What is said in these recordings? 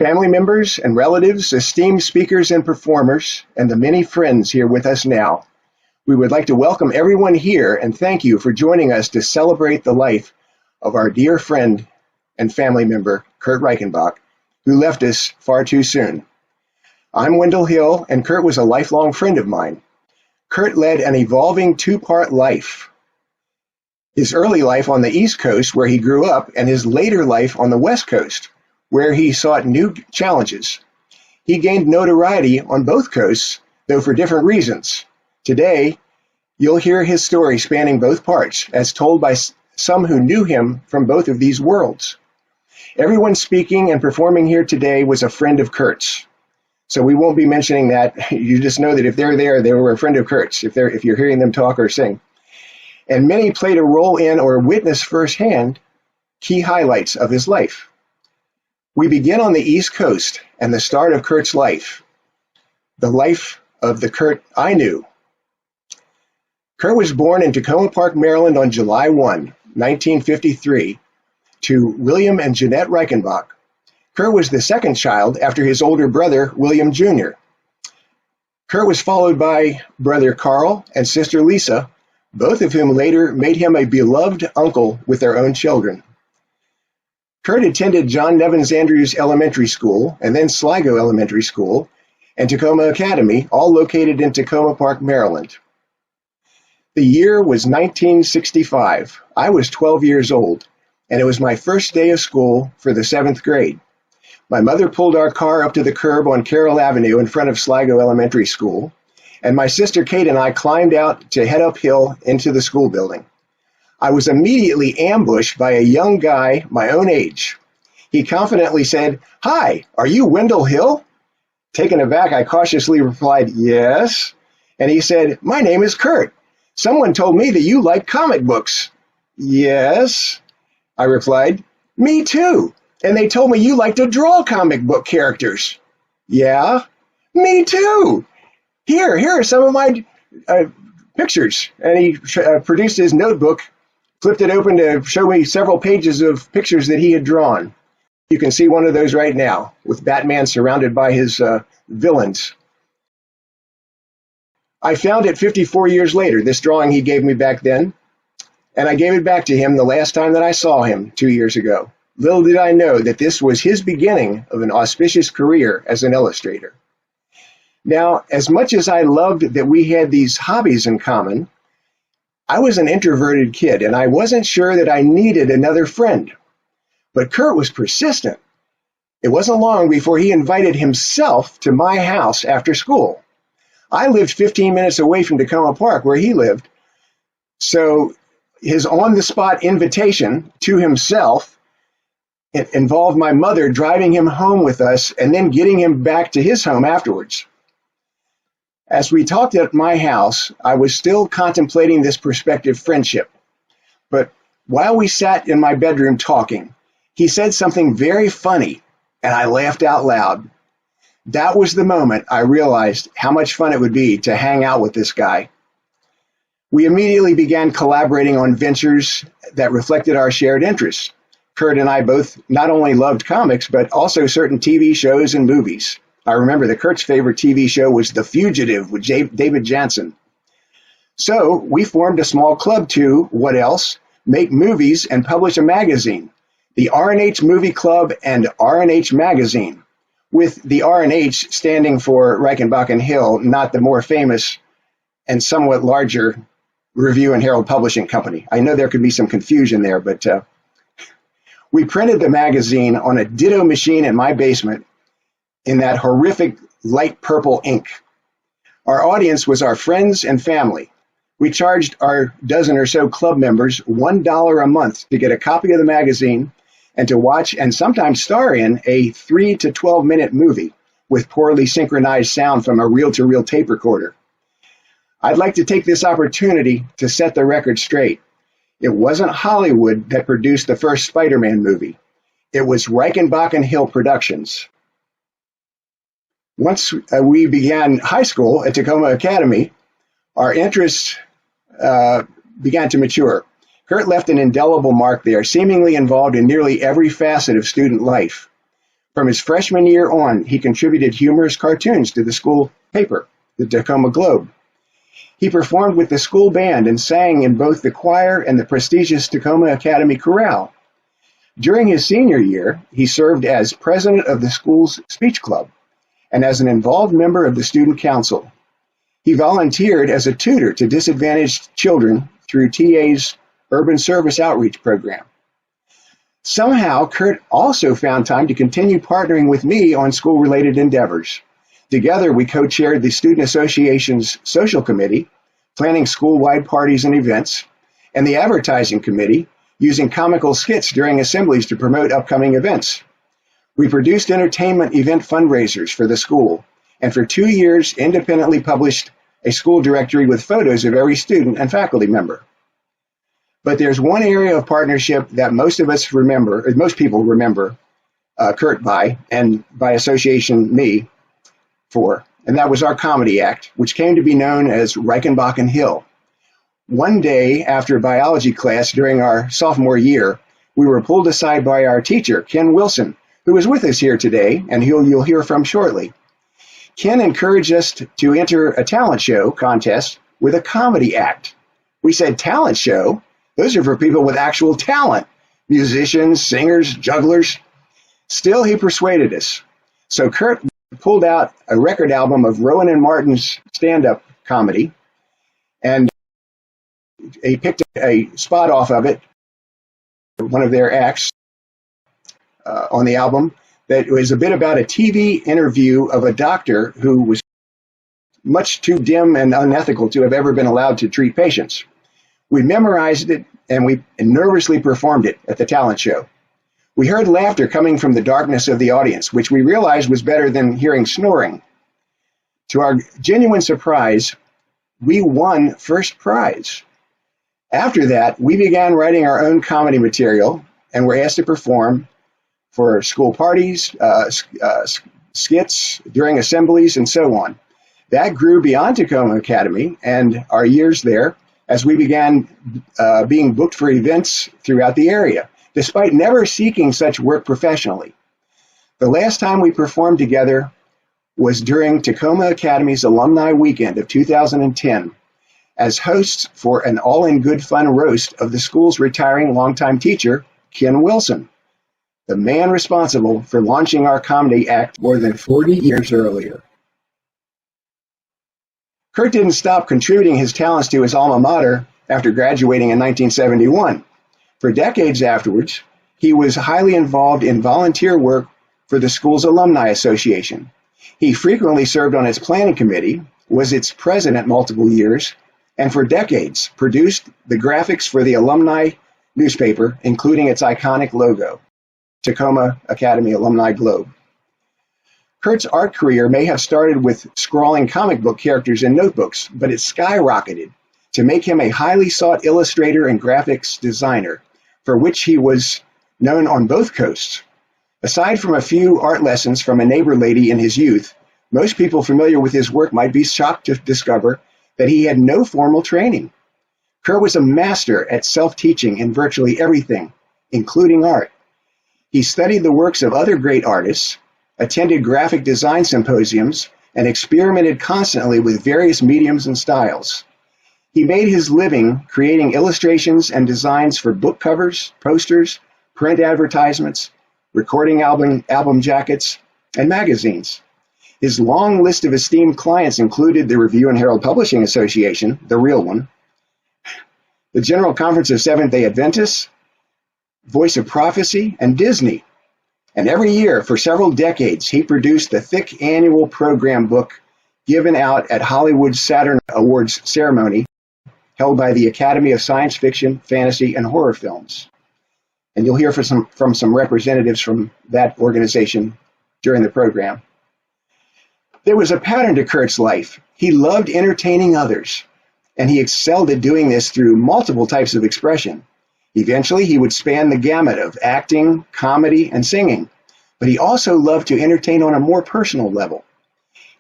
family members and relatives, esteemed speakers and performers, and the many friends here with us now. We would like to welcome everyone here and thank you for joining us to celebrate the life of our dear friend and family member, Kurt Reichenbach, who left us far too soon. I'm Wendell Hill, and Kurt was a lifelong friend of mine. Kurt led an evolving two-part life. His early life on the East Coast, where he grew up, and his later life on the West Coast, where he sought new challenges. He gained notoriety on both coasts, though for different reasons. Today, you'll hear his story spanning both parts, as told by some who knew him from both of these worlds. Everyone speaking and performing here today was a friend of Kurt's. So we won't be mentioning that. You just know that if they're there, they were a friend of Kurt's, if you're hearing them talk or sing. And many played a role in or witnessed firsthand key highlights of his life. We begin on the East Coast and the start of Kurt's life, the life of the Kurt I knew. Kurt was born in Takoma Park, Maryland on July 1, 1953, to William and Jeanette Reichenbach. Kurt was the second child after his older brother, William Jr. Kurt was followed by brother Carl and sister Lisa, both of whom later made him a beloved uncle with their own children. Kurt attended John Nevins Andrews Elementary School and then Sligo Elementary School and Takoma Academy, all located in Takoma Park, Maryland. The year was 1965. I was 12 years old, and it was my first day of school for the 7th grade. My mother pulled our car up to the curb on Carroll Avenue in front of Sligo Elementary School, and my sister Kate and I climbed out to head uphill into the school building. I was immediately ambushed by a young guy my own age. He confidently said, "Hi, are you Wendell Hill?" Taken aback, I cautiously replied, "Yes." And he said, "My name is Kurt. Someone told me that you like comic books." "Yes," I replied. "Me too. And they told me you like to draw comic book characters." "Yeah, me too. Here are some of my pictures." And he produced his notebook, flipped it open to show me several pages of pictures that he had drawn. You can see one of those right now, with Batman surrounded by his villains. I found it 54 years later, this drawing he gave me back then, and I gave it back to him the last time that I saw him 2 years ago. Little did I know that this was his beginning of an auspicious career as an illustrator. Now, as much as I loved that we had these hobbies in common, I was an introverted kid, and I wasn't sure that I needed another friend. But Kurt was persistent. It wasn't long before he invited himself to my house after school. I lived 15 minutes away from Takoma Park, where he lived, so his on-the-spot invitation to himself involved my mother driving him home with us and then getting him back to his home afterwards. As we talked at my house, I was still contemplating this prospective friendship. But while we sat in my bedroom talking, he said something very funny, and I laughed out loud. That was the moment I realized how much fun it would be to hang out with this guy. We immediately began collaborating on ventures that reflected our shared interests. Kurt and I both not only loved comics, but also certain TV shows and movies. I remember that Kurt's favorite TV show was The Fugitive with David Janssen. So we formed a small club to, what else, make movies and publish a magazine, the R&H Movie Club and R&H Magazine, with the R&H standing for Reichenbach and Hill, not the more famous and somewhat larger Review and Herald Publishing Company. I know there could be some confusion there, but we printed the magazine on a ditto machine in my basement in that horrific light purple ink. Our audience was our friends and family. We charged our dozen or so club members $1 a month to get a copy of the magazine and to watch and sometimes star in a 3 to 12-minute movie with poorly synchronized sound from a reel-to-reel tape recorder. I'd like to take this opportunity to set the record straight. It wasn't Hollywood that produced the first Spider-Man movie. It was Reichenbach and Hill Productions. Once we began high school at Takoma Academy, our interests began to mature. Kurt left an indelible mark there, seemingly involved in nearly every facet of student life. From his freshman year on, he contributed humorous cartoons to the school paper, the Takoma Globe. He performed with the school band and sang in both the choir and the prestigious Takoma Academy chorale. During his senior year, he served as president of the school's speech club and as an involved member of the student council. He volunteered as a tutor to disadvantaged children through TA's Urban Service Outreach program. Somehow, Kurt also found time to continue partnering with me on school-related endeavors. Together, we co-chaired the Student Association's Social Committee, planning school-wide parties and events, and the Advertising Committee, using comical skits during assemblies to promote upcoming events. We produced entertainment event fundraisers for the school, and for 2 years independently published a school directory with photos of every student and faculty member. But there's one area of partnership that most people remember Kurt by, and by association me, for, and that was our comedy act, which came to be known as Reichenbach Hill. One day after biology class during our sophomore year, we were pulled aside by our teacher, Ken Wilson, who is with us here today and who you'll hear from shortly. Ken encouraged us to enter a talent show contest with a comedy act. We said, talent show? Those are for people with actual talent, musicians, singers, jugglers. Still, he persuaded us. So Kurt pulled out a record album of Rowan and Martin's stand-up comedy, and he picked a spot off of it, one of their acts on the album, that was a bit about a TV interview of a doctor who was much too dim and unethical to have ever been allowed to treat patients. We memorized it, and we nervously performed it at the talent show. We heard laughter coming from the darkness of the audience, which we realized was better than hearing snoring. To our genuine surprise, we won first prize. After that, we began writing our own comedy material and were asked to perform for school parties, skits, during assemblies, and so on. That grew beyond Takoma Academy and our years there as we began being booked for events throughout the area, despite never seeking such work professionally. The last time we performed together was during Takoma Academy's Alumni Weekend of 2010 as hosts for an all-in-good-fun roast of the school's retiring longtime teacher, Ken Wilson, the man responsible for launching our comedy act more than 40 years earlier. Kurt didn't stop contributing his talents to his alma mater after graduating in 1971. For decades afterwards, he was highly involved in volunteer work for the school's Alumni Association. He frequently served on its planning committee, was its president multiple years, and for decades produced the graphics for the alumni newspaper, including its iconic logo, Takoma Academy Alumni Globe. Kurt's art career may have started with scrawling comic book characters in notebooks, but it skyrocketed to make him a highly sought illustrator and graphics designer, for which he was known on both coasts. Aside from a few art lessons from a neighbor lady in his youth, most people familiar with his work might be shocked to discover that he had no formal training. Kurt was a master at self-teaching in virtually everything, including art. He studied the works of other great artists, attended graphic design symposiums, and experimented constantly with various mediums and styles. He made his living creating illustrations and designs for book covers, posters, print advertisements, recording album jackets, and magazines. His long list of esteemed clients included the Review and Herald Publishing Association, the real one, the General Conference of Seventh-day Adventists, Voice of Prophecy, and Disney. And every year, for several decades, he produced the thick annual program book given out at Hollywood's Saturn Awards ceremony, held by the Academy of Science Fiction, Fantasy, and Horror Films. And you'll hear from some representatives from that organization during the program. There was a pattern to Kurt's life. He loved entertaining others, and he excelled at doing this through multiple types of expression. Eventually, he would span the gamut of acting, comedy, and singing, but he also loved to entertain on a more personal level.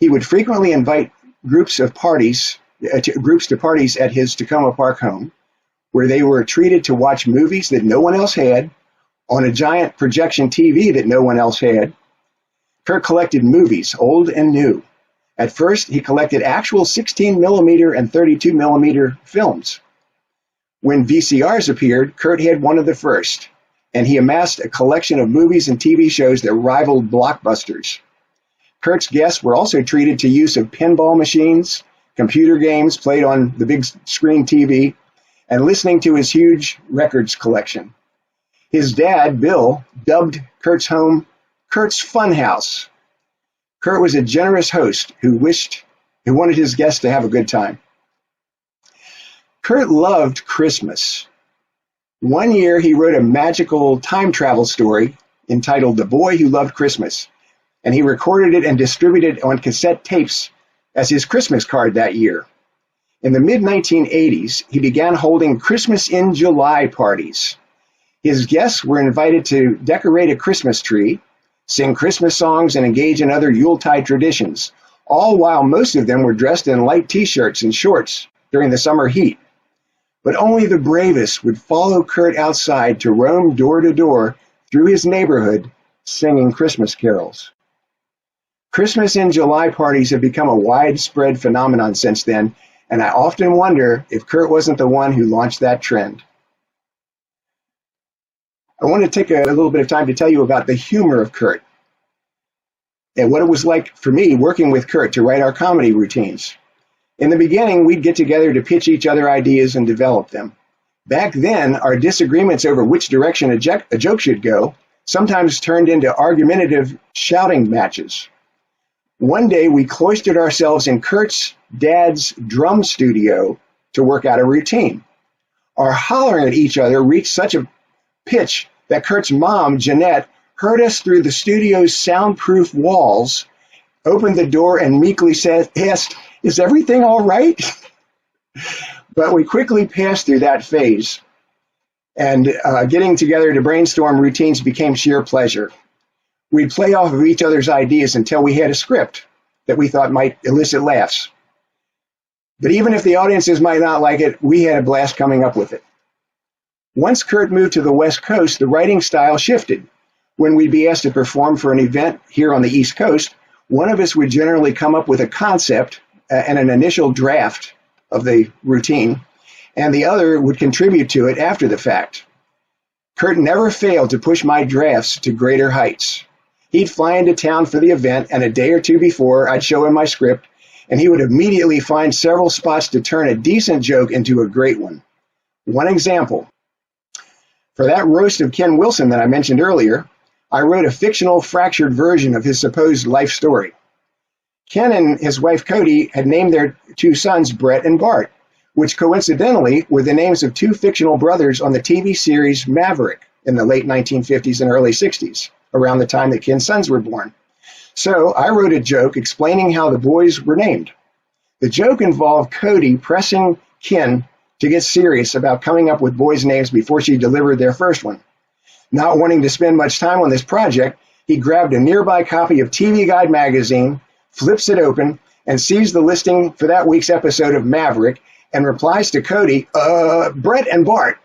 He would frequently invite groups to parties at his Takoma Park home, where they were treated to watch movies that no one else had, on a giant projection TV that no one else had, Kurt collected movies, old and new. At first, he collected actual 16mm and 32mm films. When VCRs appeared, Kurt had one of the first, and he amassed a collection of movies and TV shows that rivaled blockbusters. Kurt's guests were also treated to use of pinball machines, computer games played on the big screen TV, and listening to his huge records collection. His dad, Bill, dubbed Kurt's home Kurt's Funhouse. Kurt was a generous host who wanted his guests to have a good time. Kurt loved Christmas. One year he wrote a magical time travel story entitled The Boy Who Loved Christmas, and he recorded it and distributed it on cassette tapes as his Christmas card that year. In the mid-1980s, he began holding Christmas in July parties. His guests were invited to decorate a Christmas tree, sing Christmas songs, and engage in other Yuletide traditions, all while most of them were dressed in light t-shirts and shorts during the summer heat. But only the bravest would follow Kurt outside to roam door to door through his neighborhood, singing Christmas carols. Christmas in July parties have become a widespread phenomenon since then, and I often wonder if Kurt wasn't the one who launched that trend. I want to take a little bit of time to tell you about the humor of Kurt and what it was like for me working with Kurt to write our comedy routines. In the beginning, we'd get together to pitch each other ideas and develop them. Back then, our disagreements over which direction a joke should go sometimes turned into argumentative shouting matches. One day, we cloistered ourselves in Kurt's dad's drum studio to work out a routine. Our hollering at each other reached such a pitch that Kurt's mom, Jeanette, heard us through the studio's soundproof walls, opened the door, and meekly asked, "Is everything all right?" But we quickly passed through that phase, and getting together to brainstorm routines became sheer pleasure. We'd play off of each other's ideas until we had a script that we thought might elicit laughs. But even if the audiences might not like it, we had a blast coming up with it. Once Kurt moved to the West Coast, the writing style shifted. When we'd be asked to perform for an event here on the East Coast, one of us would generally come up with a concept and an initial draft of the routine, and the other would contribute to it after the fact. Kurt never failed to push my drafts to greater heights. He'd fly into town for the event, and a day or two before, I'd show him my script, and he would immediately find several spots to turn a decent joke into a great one. One example. For that roast of Ken Wilson that I mentioned earlier, I wrote a fictional fractured version of his supposed life story. Ken and his wife Cody had named their two sons Brett and Bart, which coincidentally were the names of two fictional brothers on the TV series Maverick in the late 1950s and early 60s, around the time that Ken's sons were born. So I wrote a joke explaining how the boys were named. The joke involved Cody pressing Ken to get serious about coming up with boys' names before she delivered their first one. Not wanting to spend much time on this project, he grabbed a nearby copy of TV Guide magazine, flips it open, and sees the listing for that week's episode of Maverick and replies to Cody, Brett and Bart.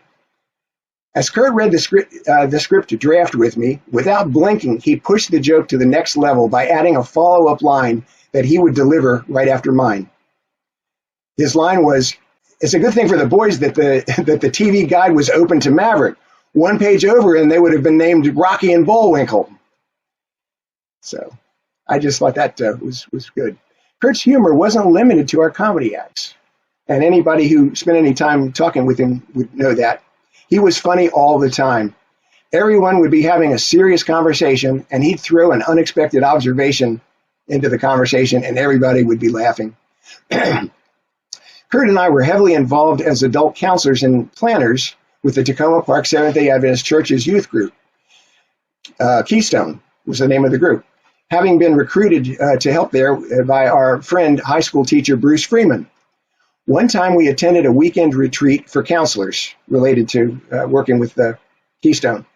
As Kurt read the script draft with me, without blinking, he pushed the joke to the next level by adding a follow-up line that he would deliver right after mine. His line was, "It's a good thing for the boys that the TV Guide was open to Maverick. One page over and they would have been named Rocky and Bullwinkle." So I just thought that was good. Kurt's humor wasn't limited to our comedy acts, and anybody who spent any time talking with him would know that. He was funny all the time. Everyone would be having a serious conversation, and he'd throw an unexpected observation into the conversation, and everybody would be laughing. Kurt and I were heavily involved as adult counselors and planners with the Takoma Park Seventh-day Adventist Church's youth group. Keystone was the name of the group, having been recruited to help there by our friend, high school teacher Bruce Freeman. One time we attended a weekend retreat for counselors related to working with the Keystone.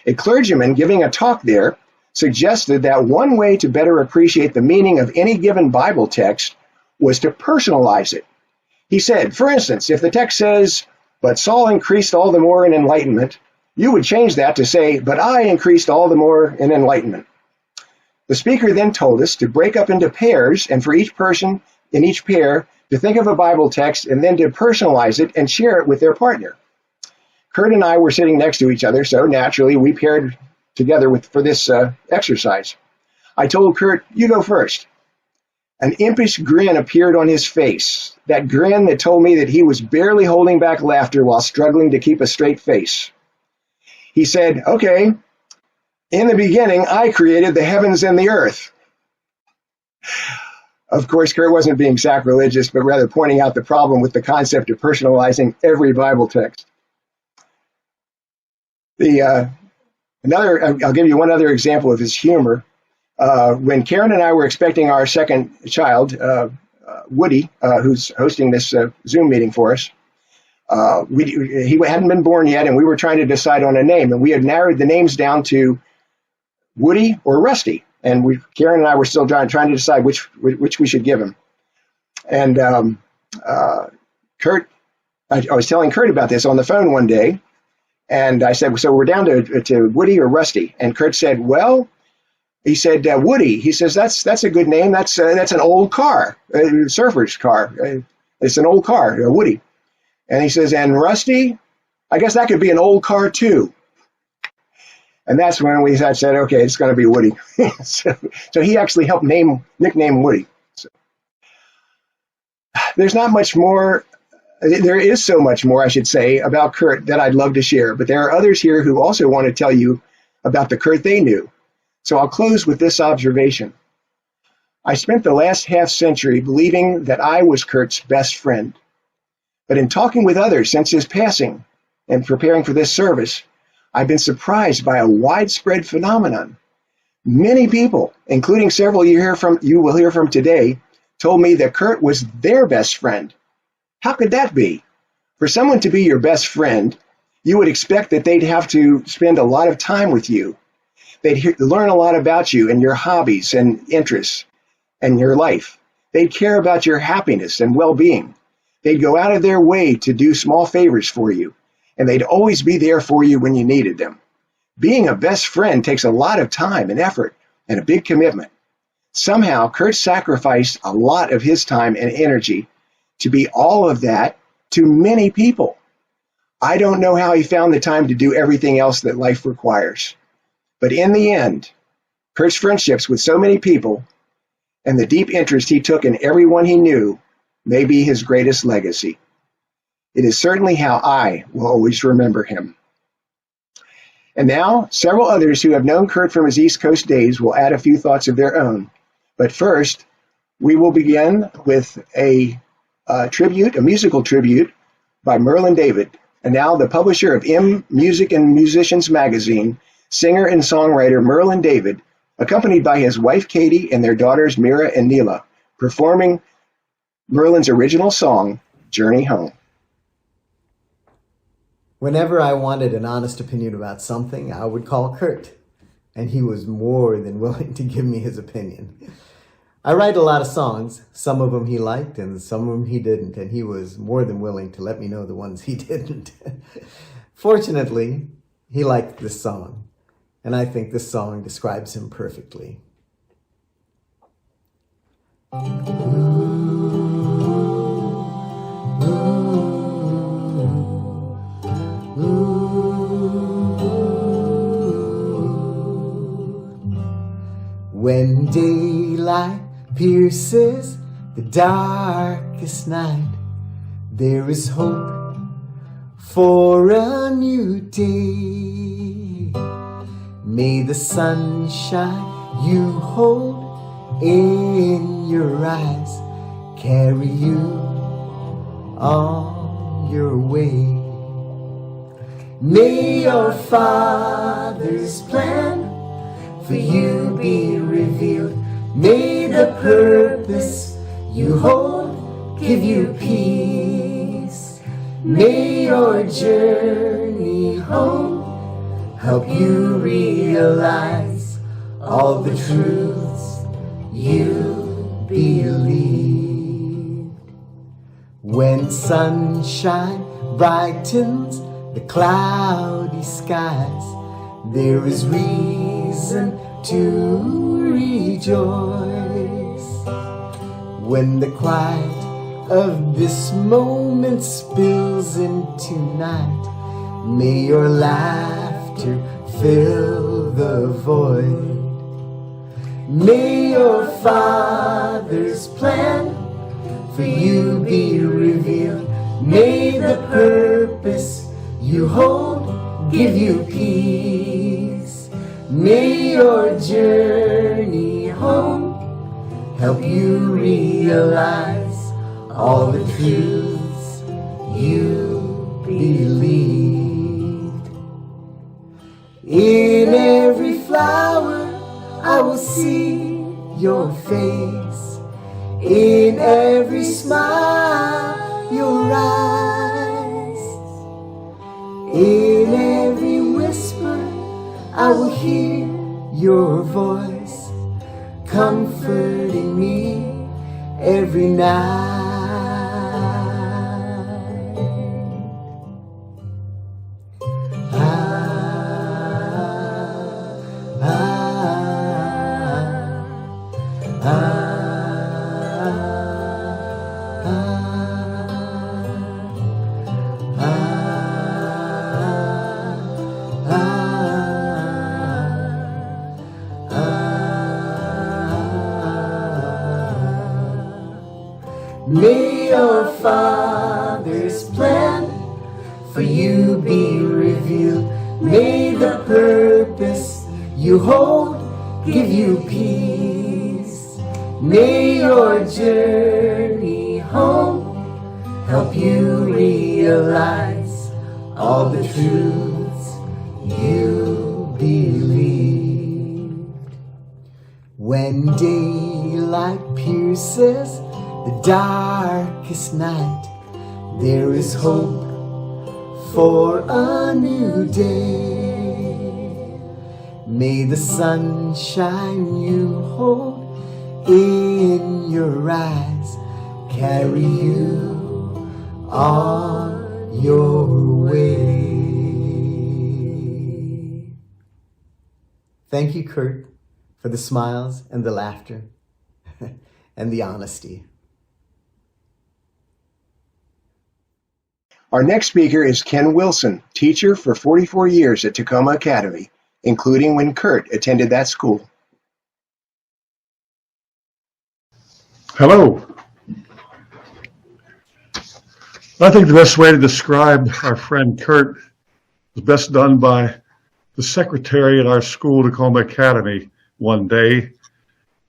A clergyman giving a talk there suggested that one way to better appreciate the meaning of any given Bible text was to personalize it. He said, for instance, if the text says, "But Saul increased all the more in enlightenment," you would change that to say, "But I increased all the more in enlightenment." The speaker then told us to break up into pairs, and for each person in each pair to think of a Bible text and then to personalize it and share it with their partner. Kurt and I were sitting next to each other, so naturally we paired together for this exercise. I told Kurt, "You go first." An impish grin appeared on his face, that grin that told me that he was barely holding back laughter while struggling to keep a straight face. He said, "Okay, in the beginning, I created the heavens and the earth." Of course, Kurt wasn't being sacrilegious, but rather pointing out the problem with the concept of personalizing every Bible text. I'll give you one other example of his humor. When Karen and I were expecting our second child, Woody, who's hosting this Zoom meeting for us, he hadn't been born yet, and we were trying to decide on a name, and we had narrowed the names down to Woody or Rusty, and Karen and I were still trying to decide which we should give him. And Kurt, I was telling Kurt about this on the phone one day, and I said, "So we're down to Woody or Rusty?" And Kurt said, "Well," he said, "Woody." He says, "That's a good name. That's an old car, a surfer's car. It's an old car, Woody." And he says, "And Rusty, I guess that could be an old car too." And that's when we said, "Okay, it's going to be Woody." so he actually helped nickname Woody. So, there's not much more. There is so much more, I should say, about Kurt that I'd love to share, but there are others here who also want to tell you about the Kurt they knew. So I'll close with this observation. I spent the last half-century believing that I was Kurt's best friend. But in talking with others since his passing and preparing for this service, I've been surprised by a widespread phenomenon. Many people, including several you will hear from today, told me that Kurt was their best friend. How could that be? For someone to be your best friend, you would expect that they'd have to spend a lot of time with you. They'd learn a lot about you and your hobbies and interests and your life. They'd care about your happiness and well-being. They'd go out of their way to do small favors for you, and they'd always be there for you when you needed them. Being a best friend takes a lot of time and effort and a big commitment. Somehow, Kurt sacrificed a lot of his time and energy to be all of that to many people. I don't know how he found the time to do everything else that life requires. But in the end, Kurt's friendships with so many people and the deep interest he took in everyone he knew may be his greatest legacy. It is certainly how I will always remember him. And now, several others who have known Kurt from his East Coast days will add a few thoughts of their own. But first, we will begin with a musical tribute by MERLIN DAVID, and now the publisher of M Music and Musicians magazine, singer and songwriter MERLIN DAVID, accompanied by his wife Katie and their daughters Mira and Neela, performing MERLIN's original song, Journey Home. Whenever I wanted an honest opinion about something, I would call Kurt, and he was more than willing to give me his opinion. I write a lot of songs, some of them he liked and some of them he didn't, and he was more than willing to let me know the ones he didn't. Fortunately, he liked this song, and I think this song describes him perfectly. When daylight pierces the darkest night, there is hope for a new day. May the sunshine you hold in your eyes carry you on your way. May your Father's plan for you be revealed. May the purpose you hold give you peace. May your journey home help you realize all the truths you believe. When sunshine brightens the cloudy skies, there is reason to rejoice. When the quiet of this moment spills into night, may your laughter fill the void. May your Father's plan for you be revealed. May the purpose you hold give you peace. May your journey home help you realize all the truths you believed. In every flower I will see your face. In every smile, your eyes. In every whisper, I will hear your voice, comforting me every night. May your Father's plan for you be revealed. May the purpose you hold give you peace. May your journey home help you realize all the truths you believed. When daylight pierces the darkest night, there is hope for a new day. May the sunshine you hold in your eyes carry you on your way. Thank you, Kurt, for the smiles and the laughter and the honesty. Our next speaker is Ken Wilson, teacher for 44 years at Takoma Academy, including when Kurt attended that school. Hello. I think the best way to describe our friend Kurt is best done by the secretary at our school, Takoma Academy, one day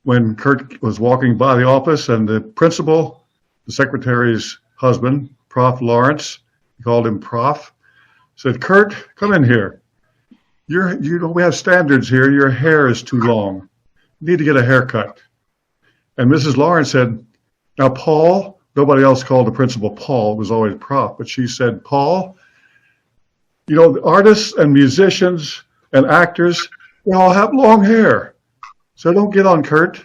when Kurt was walking by the office, and the principal, the secretary's husband, Prof. Lawrence, he called him Prof, said, "Kurt, come in here. You know, we have standards here. Your hair is too long. You need to get a haircut." And Mrs. Lawrence said, "Now, Paul," nobody else called the principal Paul, it was always Prof, but she said, "Paul, you know, the artists and musicians and actors, they all have long hair. So don't get on Kurt."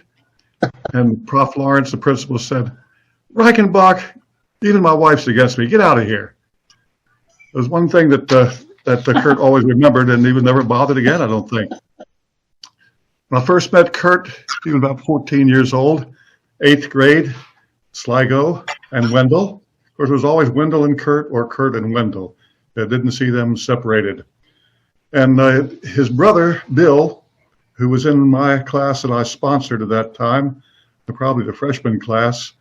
And Prof. Lawrence, the principal, said, "Reichenbach, even my wife's against me. Get out of here." It was one thing that Kurt always remembered, and he was never bothered again, I don't think. When I first met Kurt, he was about 14 years old, 8th grade, Sligo and Wendell. Of course, it was always Wendell and Kurt or Kurt and Wendell. I didn't see them separated. And his brother, Bill, who was in my class that I sponsored at that time, probably the freshman class,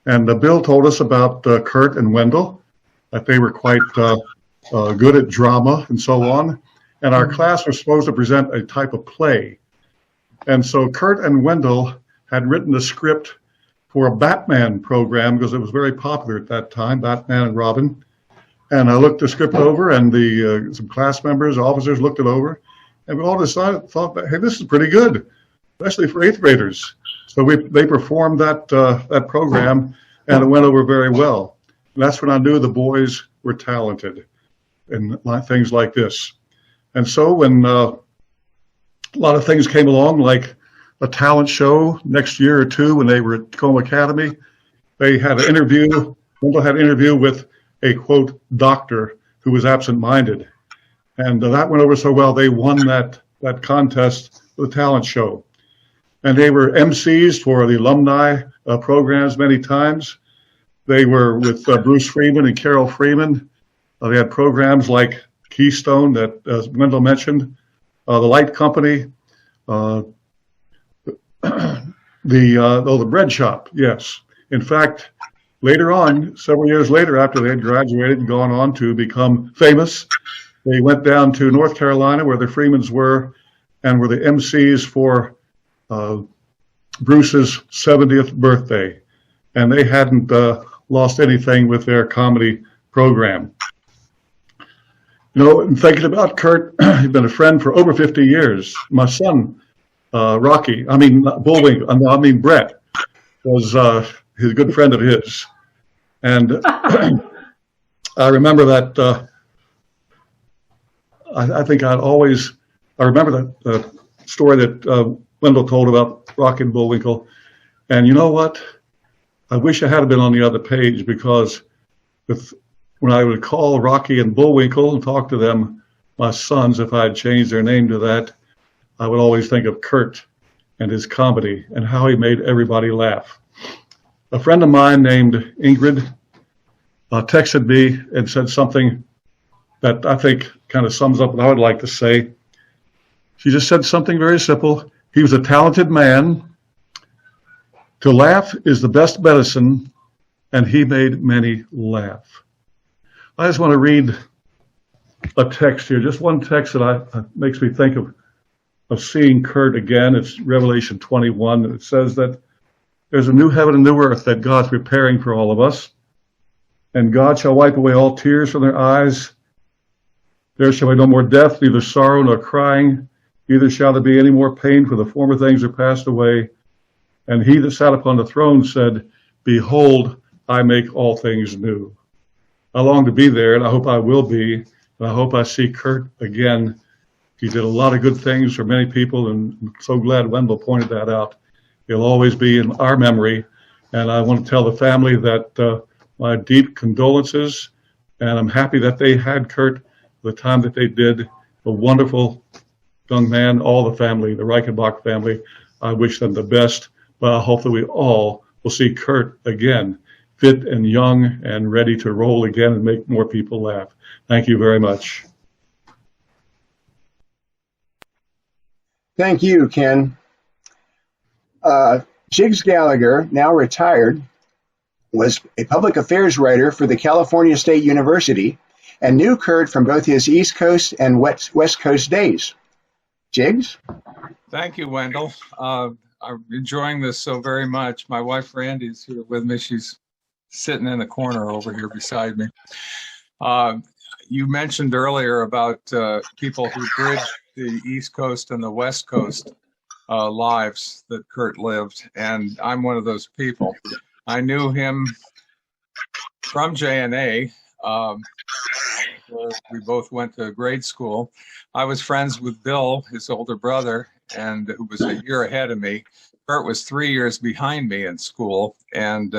and Bill told us about Kurt and Wendell, that they were quite good at drama and so on. And our class was supposed to present a type of play. And so Kurt and Wendell had written a script for a Batman program because it was very popular at that time, Batman and Robin. And I looked the script over, and some class members, officers looked it over, and we all thought, hey, this is pretty good, especially for 8th graders. So they performed that program, and it went over very well. And that's when I knew the boys were talented in things like this. And so when a lot of things came along, like a talent show next year or two when they were at Takoma Academy, they had an interview, Wendell had an interview with a, quote, doctor who was absent-minded. And that went over so well, they won that contest the talent show. And they were MCs for the alumni programs many times. They were with Bruce Freeman and Carol Freeman. They had programs like Keystone that Wendell mentioned, the Light Company, the bread shop, yes. In fact, later on, several years later, after they had graduated and gone on to become famous, they went down to North Carolina where the Freemans were and were the MCs for Bruce's 70th birthday. And they hadn't lost anything with their comedy program. You know, in thinking about Kurt, he's been a friend for over 50 years. My son, Brett, was his good friend of his. And I remember that, I remember that story that Wendell told about Rocky and Bullwinkle. And you know what? I wish I had been on the other page, because when I would call Rocky and Bullwinkle and talk to them, my sons, if I had changed their name to that, I would always think of Kurt and his comedy and how he made everybody laugh. A friend of mine named Ingrid texted me and said something that I think kind of sums up what I would like to say. She just said something very simple. He was a talented man. To laugh is the best medicine, and he made many laugh. I just want to read a text here, just one text that makes me think of seeing Kurt again. It's Revelation 21. And it says that there's a new heaven and new earth that God's preparing for all of us. And God shall wipe away all tears from their eyes. There shall be no more death, neither sorrow nor crying. Neither shall there be any more pain, for the former things are passed away. And he that sat upon the throne said, Behold, I make all things new. I long to be there, and I hope I will be. And I hope I see Kurt again. He did a lot of good things for many people, and I'm so glad Wendell pointed that out. He'll always be in our memory. And I want to tell the family that my deep condolences, and I'm happy that they had Kurt the time that they did. A wonderful young man, all the family, the Reichenbach family. I wish them the best. But I hope that we all will see Kurt again, fit and young and ready to roll again and make more people laugh. Thank you very much. Thank you, Ken. JIGGS Gallagher, now retired, was a public affairs writer for the California State University and knew Kurt from both his East Coast and West Coast days. JIGGS? Thank you, Wendell. I'm enjoying this so very much. My wife, Randy's here with me. She's sitting in the corner over here beside me. You mentioned earlier about people who bridge the East Coast and the West Coast lives that Kurt lived, and I'm one of those people. I knew him from JNA. We both went to grade school. I was friends with Bill, his older brother, and who was a year ahead of me. Kurt was 3 years behind me in school. And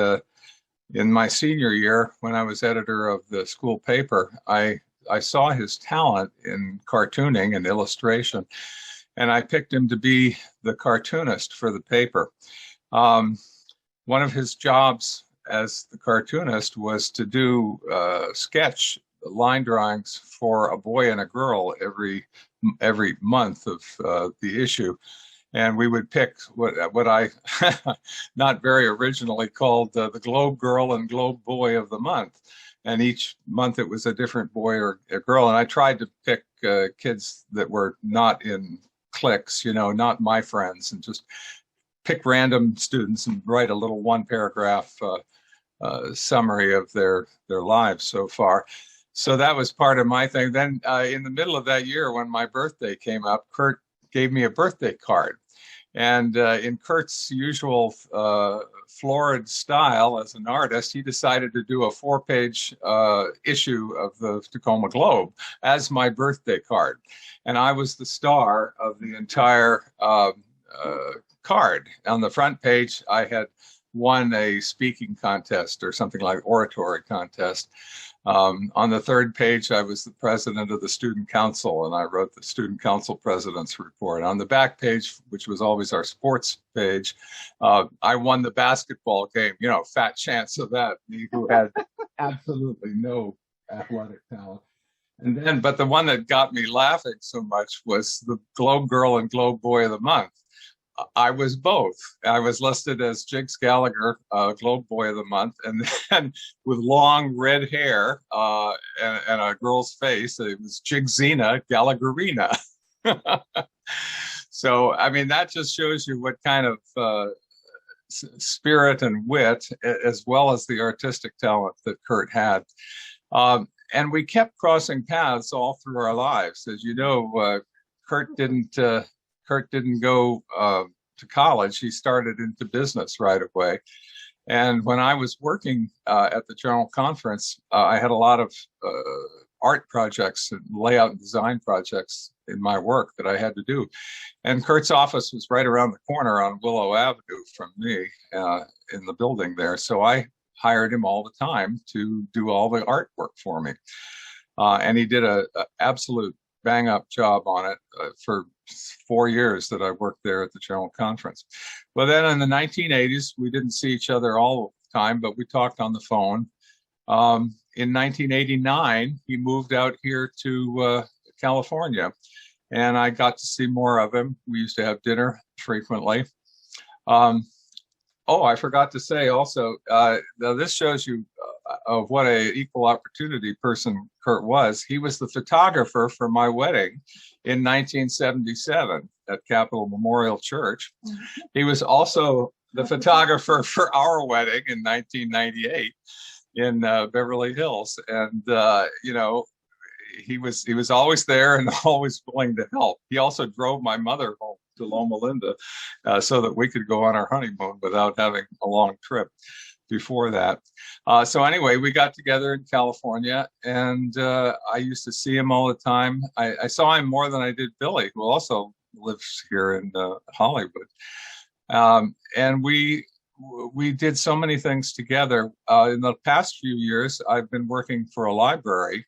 in my senior year, when I was editor of the school paper, I saw his talent in cartooning and illustration, and I picked him to be the cartoonist for the paper. One of his jobs as the cartoonist was to do sketch line drawings for a boy and a girl every month of the issue. And we would pick what I not very originally called the Globe Girl and Globe Boy of the month. And each month it was a different boy or a girl. And I tried to pick kids that were not in cliques, you know, not my friends, and just pick random students and write a little one paragraph summary of their lives so far. So that was part of my thing. Then in the middle of that year, when my birthday came up, Kurt gave me a birthday card. And in Kurt's usual florid style as an artist, he decided to do a 4-page issue of the Takoma Globe as my birthday card. And I was the star of the entire card. On the front page, I had won a speaking contest or something like oratory contest. On the third page, I was the president of the student council, and I wrote the student council president's report. On the back page, which was always our sports page, I won the basketball game. You know, fat chance of that. Me who had absolutely no athletic talent. And then, but the one that got me laughing so much was the Globe Girl and Globe Boy of the Month. I was both. I was listed as JIGGS GALLEGHER, Globe Boy of the Month, and then with long red hair and a girl's face, it was Jiggsina Gallagherina. So, I mean, that just shows you what kind of spirit and wit, as well as the artistic talent that Kurt had. And we kept crossing paths all through our lives. As you know, Kurt didn't go to college. He started into business right away. And when I was working at the General Conference, I had a lot of art projects and layout and design projects in my work that I had to do. And Kurt's office was right around the corner on Willow Avenue from me in the building there. So I hired him all the time to do all the artwork for me. And he did an absolute bang up job on it for 4 years that I worked there at the General Conference. Well, then in the 1980s, we didn't see each other all the time, but we talked on the phone. In 1989, he moved out here to California, and I got to see more of him. We used to have dinner frequently. Oh, I forgot to say also, now this shows you of what a equal opportunity person Kurt was. He was the photographer for my wedding in 1977 at Capitol Memorial Church. He was also the photographer for our wedding in 1998 in Beverly Hills. And, you know, he was always there and always willing to help. He also drove my mother home to Loma Linda so that we could go on our honeymoon without having a long trip before that. So anyway, we got together in California, and I used to see him all the time. I saw him more than I did Billy, who also lives here in Hollywood. And we did so many things together. In the past few years, I've been working for a library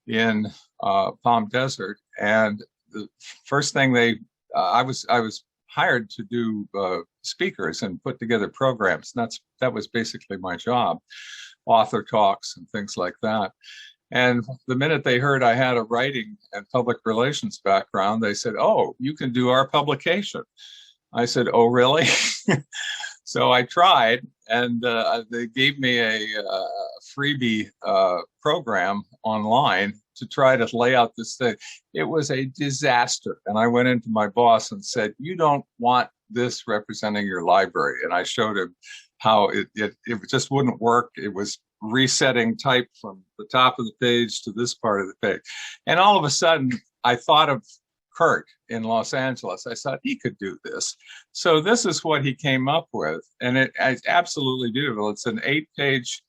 in Palm Desert, and the first thing I was hired to do speakers and put together programs. And that was basically my job, author talks and things like that. And the minute they heard I had a writing and public relations background, they said, "Oh, you can do our publication." I said, "Oh, really?" So I tried, and they gave me a freebie program online to try to lay out this thing. It was a disaster. And I went into my boss and said, "You don't want this representing your library." And I showed him how it just wouldn't work. It was resetting type from the top of the page to this part of the page. And all of a sudden, I thought of Kurt in Los Angeles. I thought he could do this. So this is what he came up with. And it's absolutely beautiful. It's an 8-page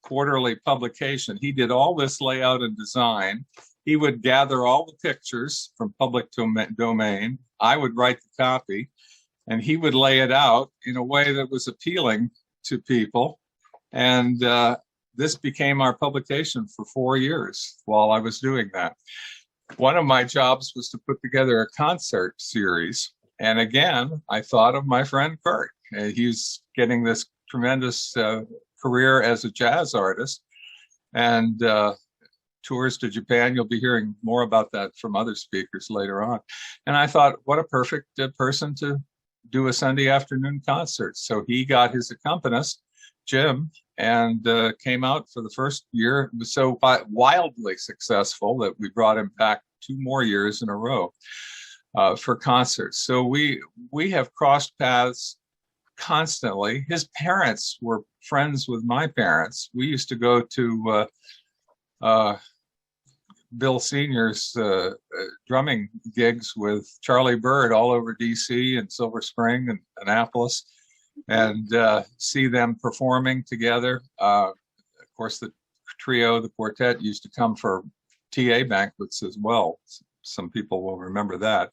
quarterly publication. He did all this layout and design. He would gather all the pictures from public domain. I would write the copy, and he would lay it out in a way that was appealing to people. And this became our publication for 4 years while I was doing that. One of my jobs was to put together a concert series. And again, I thought of my friend Kurt. He's getting this tremendous career as a jazz artist and tours to Japan. You'll be hearing more about that from other speakers later on. And I thought, what a perfect person to do a Sunday afternoon concert. So he got his accompanist, Jim, and came out for the first year. It was so wildly successful that we brought him back 2 more years in a row for concerts. So we have crossed paths constantly. His parents were friends with my parents. We used to go to Bill Sr.'s drumming gigs with Charlie Bird all over DC and Silver Spring and Annapolis, and see them performing together. Of course, the trio, the quartet, used to come for TA banquets as well. Some people will remember that.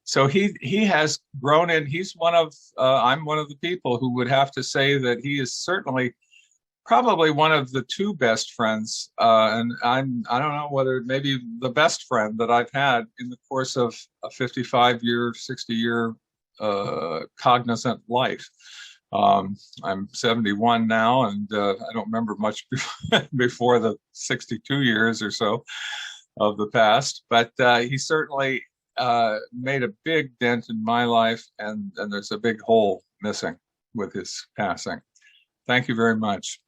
So he has grown in. He's one of I'm one of the people who would have to say that he is certainly probably one of the two best friends, and I don't know whether maybe the best friend that I've had in the course of a 55-year, 60-year cognizant life. I'm 71 now, and I don't remember much before the 62 years or so of the past, but he certainly made a big dent in my life, and there's a big hole missing with his passing. Thank you very much.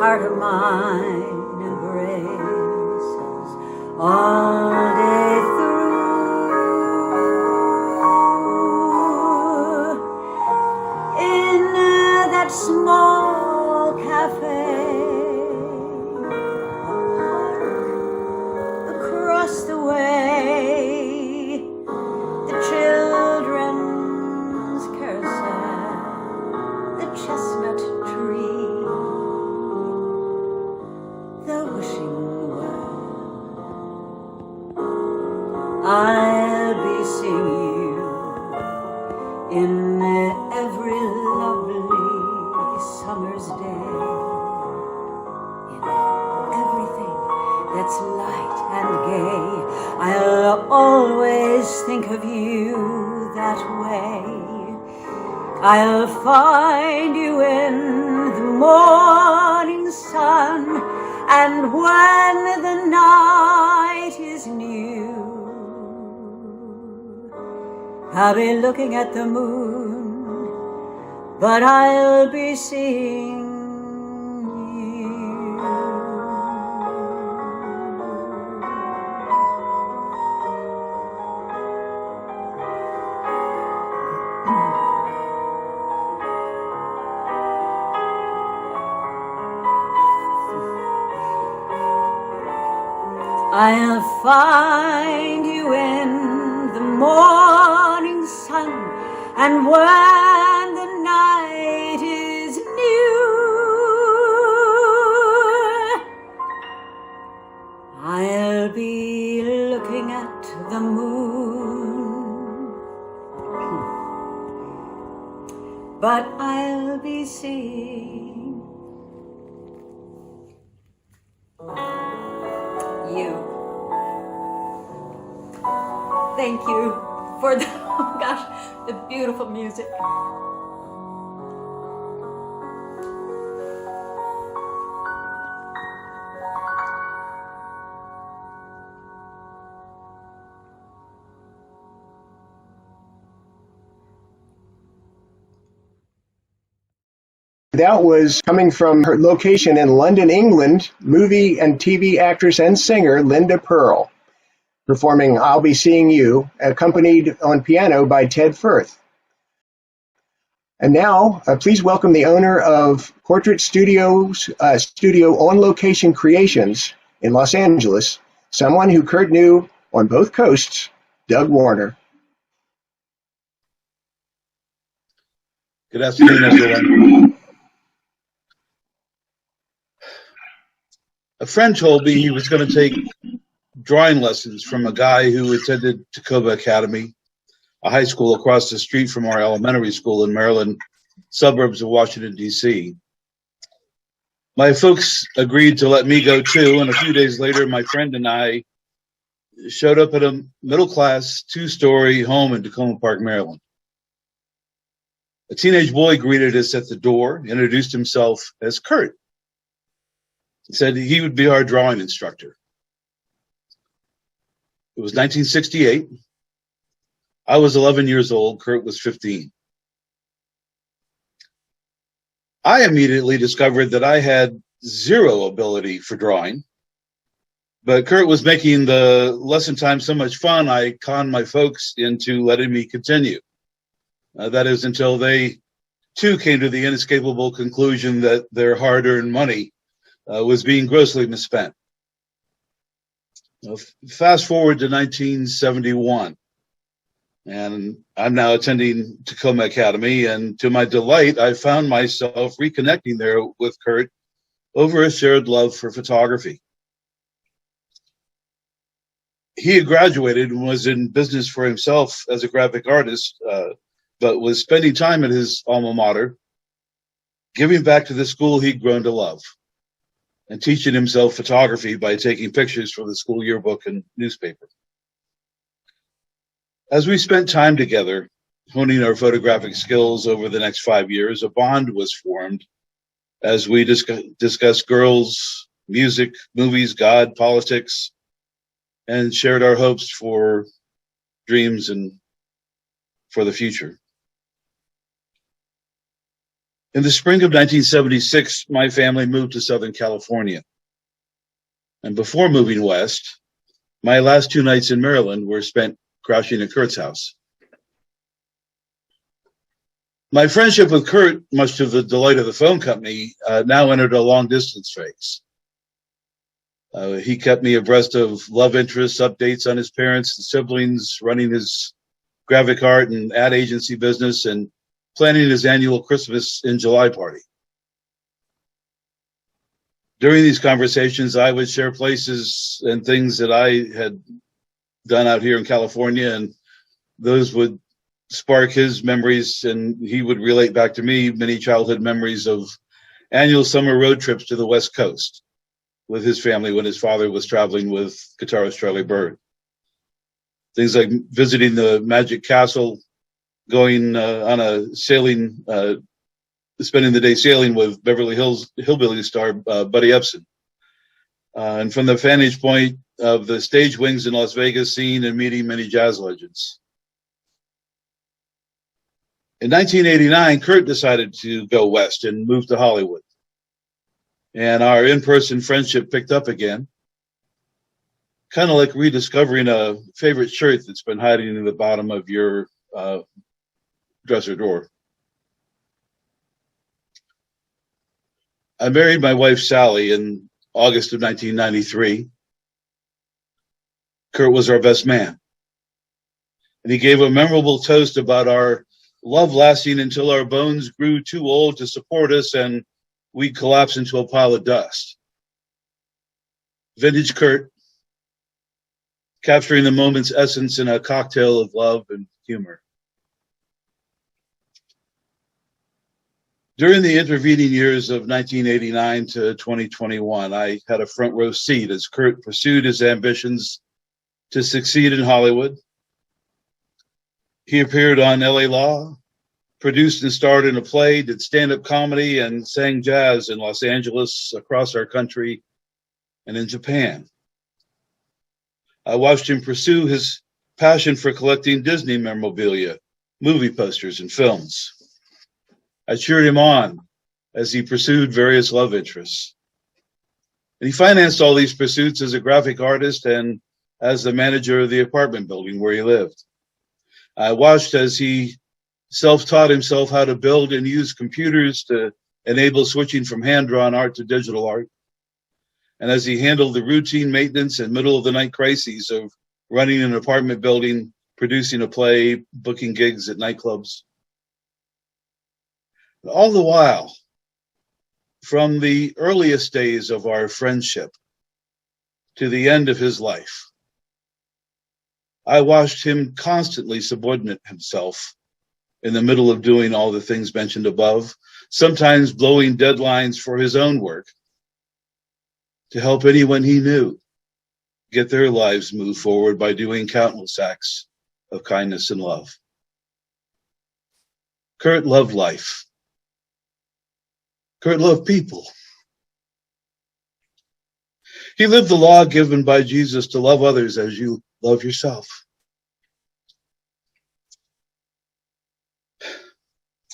Heart of mine embraces all day through. In that small cafe, across the way, the children's carousel, the chestnut tree, I'll be seeing you in every lovely summer's day, in everything that's light and gay. I'll always think of you that way. I'll find you in the morning sun, and when the night is new, I'll be looking at the moon, but I'll be seeing you. I'll find you in the morning sun, and when the night is new, I'll be looking at the moon, but I'll be seeing you. Thank you for the, oh gosh, the beautiful music. That was coming from her location in London, England, movie and TV actress and singer Linda Pearl, performing I'll Be Seeing You, accompanied on piano by Ted Firth. And now, please welcome the owner of Portrait Studio On Location Creations in Los Angeles, someone who Kurt knew on both coasts, Doug Warner. Good afternoon, everyone. A friend told me he was going to take drawing lessons from a guy who attended Takoma Academy, a high school across the street from our elementary school in Maryland, suburbs of Washington, D.C. My folks agreed to let me go too, and a few days later, my friend and I showed up at a middle-class, two-story home in Takoma Park, Maryland. A teenage boy greeted us at the door, introduced himself as Kurt. He said he would be our drawing instructor. It was 1968. I was 11 years old. Kurt was 15. I immediately discovered that I had zero ability for drawing, but Kurt was making the lesson time so much fun, I conned my folks into letting me continue. That is until they, too, came to the inescapable conclusion that their hard-earned money was being grossly misspent. Fast forward to 1971, and I'm now attending Takoma Academy, and to my delight, I found myself reconnecting there with Kurt over a shared love for photography. He had graduated and was in business for himself as a graphic artist, but was spending time at his alma mater, giving back to the school he'd grown to love, and teaching himself photography by taking pictures from the school yearbook and newspaper. As we spent time together, honing our photographic skills over the next 5 years, a bond was formed as we discussed girls, music, movies, God, politics, and shared our hopes for dreams and for the future. In the spring of 1976, my family moved to Southern California. And before moving west, my last 2 nights in Maryland were spent crouching at Kurt's house. My friendship with Kurt, much to the delight of the phone company, now entered a long-distance phase. He kept me abreast of love interests, updates on his parents and siblings, running his graphic art and ad agency business, and planning his annual Christmas in July party. During these conversations, I would share places and things that I had done out here in California, and those would spark his memories, and he would relate back to me many childhood memories of annual summer road trips to the West Coast with his family when his father was traveling with guitarist Charlie Bird. Things like visiting the Magic Castle, going on a sailing, spending the day sailing with Beverly Hills Hillbilly star Buddy Ebsen. And from the vantage point of the stage wings in Las Vegas, seeing and meeting many jazz legends. In 1989, Kurt decided to go west and move to Hollywood. And our in-person friendship picked up again. Kind of like rediscovering a favorite shirt that's been hiding in the bottom of your dresser drawer. I married my wife, Sally, in August of 1993. Kurt was our best man. And he gave a memorable toast about our love lasting until our bones grew too old to support us and we'd collapse into a pile of dust. Vintage Kurt, capturing the moment's essence in a cocktail of love and humor. During the intervening years of 1989 to 2021, I had a front row seat as Kurt pursued his ambitions to succeed in Hollywood. He appeared on LA Law, produced and starred in a play, did stand-up comedy, and sang jazz in Los Angeles, across our country, and in Japan. I watched him pursue his passion for collecting Disney memorabilia, movie posters, and films. I cheered him on as he pursued various love interests. And he financed all these pursuits as a graphic artist and as the manager of the apartment building where he lived. I watched as he self-taught himself how to build and use computers to enable switching from hand-drawn art to digital art. And as he handled the routine maintenance and middle-of-the-night crises of running an apartment building, producing a play, booking gigs at nightclubs. All the while, from the earliest days of our friendship to the end of his life, I watched him constantly subordinate himself in the middle of doing all the things mentioned above, sometimes blowing deadlines for his own work to help anyone he knew get their lives moved forward by doing countless acts of kindness and love. Kurt loved life. Kurt loved people. He lived the law given by Jesus to love others as you love yourself.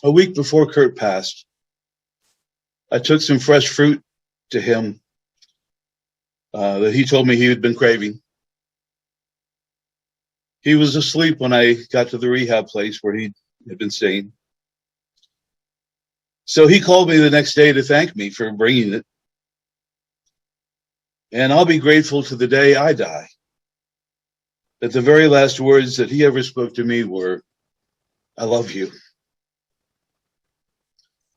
A week before Kurt passed, I took some fresh fruit to him that he told me he had been craving. He was asleep when I got to the rehab place where he had been staying. So he called me the next day to thank me for bringing it. And I'll be grateful to the day I die that the very last words that he ever spoke to me were, "I love you."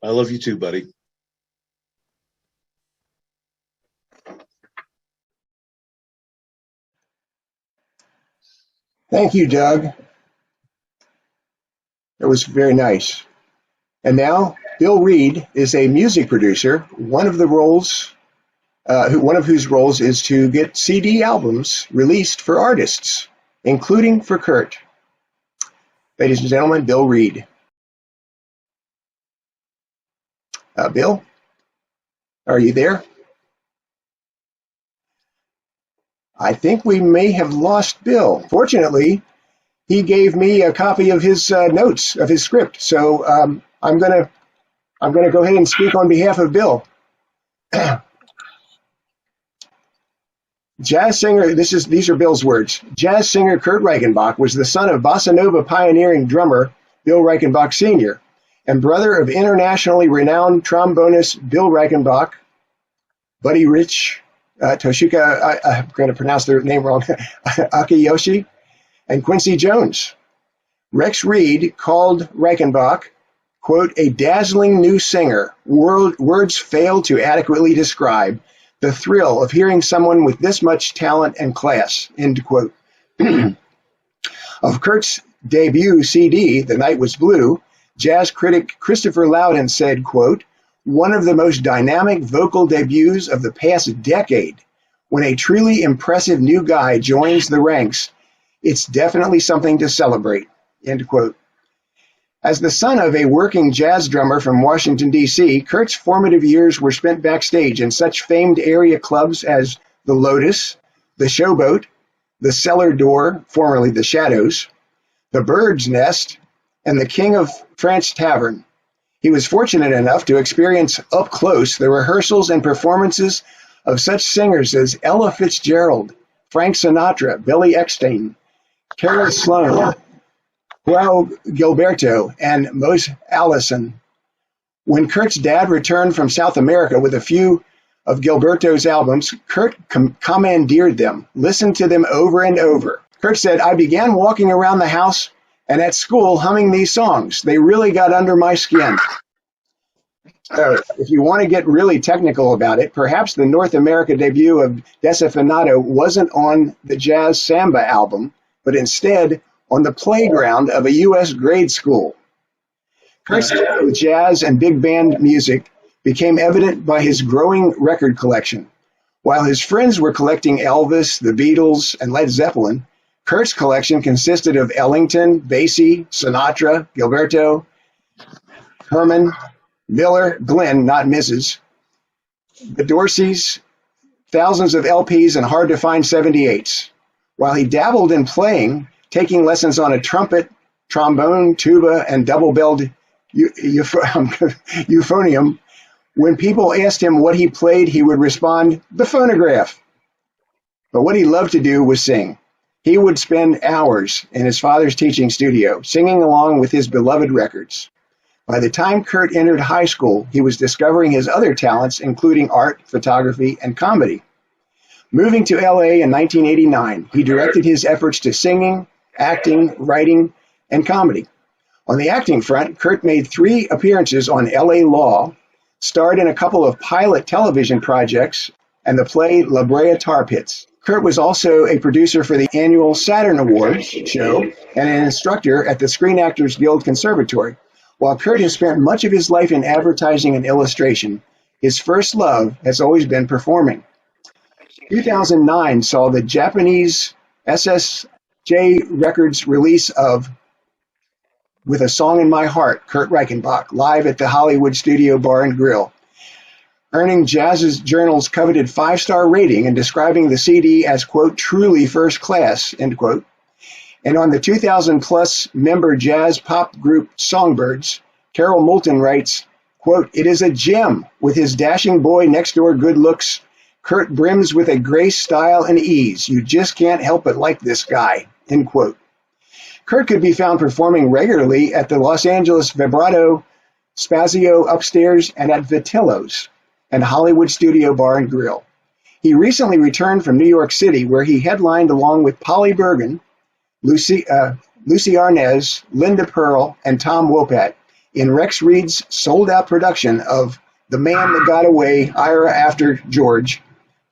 I love you too, buddy. Thank you, Doug. That was very nice. And now, Bill Reed is a music producer, one of whose roles is to get CD albums released for artists, including for Kurt. Ladies and gentlemen, Bill Reed. Bill, are you there? I think we may have lost Bill. Fortunately, he gave me a copy of his notes of his script, so I'm gonna go ahead and speak on behalf of Bill. Jazz singer, these are Bill's words. Jazz singer Kurt Reichenbach was the son of bossa nova pioneering drummer Bill Reichenbach Sr. and brother of internationally renowned trombonist Bill Reichenbach, Buddy Rich, Toshika, I'm going to pronounce their name wrong, Akiyoshi, and Quincy Jones. Rex Reed called Reichenbach, quote, a dazzling new singer. Words fail to adequately describe the thrill of hearing someone with this much talent and class, end quote. Of Kurt's debut CD, The Night Was Blue, jazz critic Christopher Loudon said, quote, one of the most dynamic vocal debuts of the past decade. When a truly impressive new guy joins the ranks, it's definitely something to celebrate, end quote. As the son of a working jazz drummer from Washington, D.C., Kurt's formative years were spent backstage in such famed area clubs as the Lotus, the Showboat, the Cellar Door, formerly the Shadows, the Bird's Nest, and the King of France Tavern. He was fortunate enough to experience up close the rehearsals and performances of such singers as Ella Fitzgerald, Frank Sinatra, Billy Eckstine, Carol Sloan, Joao Gilberto, and Mose Allison. When Kurt's dad returned from South America with a few of Gilberto's albums, Kurt commandeered them, listened to them over and over. Kurt said, I began walking around the house and at school humming these songs. They really got under my skin. If you want to get really technical about it, perhaps the North America debut of Desafinado wasn't on the Jazz Samba album, but instead on the playground of a U.S. grade school. Kurt's love of jazz and big band music became evident by his growing record collection. While his friends were collecting Elvis, the Beatles, and Led Zeppelin, Kurt's collection consisted of Ellington, Basie, Sinatra, Gilberto, Herman, Miller, Glenn, not Mrs., the Dorseys, thousands of LPs, and hard-to-find 78s. While he dabbled in playing, taking lessons on a trumpet, trombone, tuba, and double-belled euphonium, when people asked him what he played, he would respond, the phonograph. But what he loved to do was sing. He would spend hours in his father's teaching studio, singing along with his beloved records. By the time Kurt entered high school, he was discovering his other talents, including art, photography, and comedy. Moving to LA in 1989, he directed his efforts to singing, acting, writing, and comedy. On the acting front, Kurt made 3 appearances on LA Law, starred in a couple of pilot television projects, and the play La Brea Tar Pits. Kurt was also a producer for the annual Saturn Awards show and an instructor at the Screen Actors Guild Conservatory. While Kurt has spent much of his life in advertising and illustration, his first love has always been performing. 2009 saw the Japanese SSJ Records release of With a Song in My Heart, Kurt Reichenbach, live at the Hollywood Studio Bar and Grill, earning Jazz's Journal's coveted 5-star rating and describing the CD as, quote, truly first class, end quote. And on the 2,000-plus member jazz pop group Songbirds, Carol Moulton writes, quote, it is a gem. With his dashing boy next door good looks, Kurt brims with a grace, style, and ease. You just can't help but like this guy, end quote. Kurt could be found performing regularly at the Los Angeles Vibrato, Spazio Upstairs, and at Vitillo's and Hollywood Studio Bar and Grill. He recently returned from New York City, where he headlined along with Polly Bergen, Lucy Arnaz, Linda Pearl, and Tom Wopat in Rex Reed's sold-out production of The Man That Got Away, Ira After George,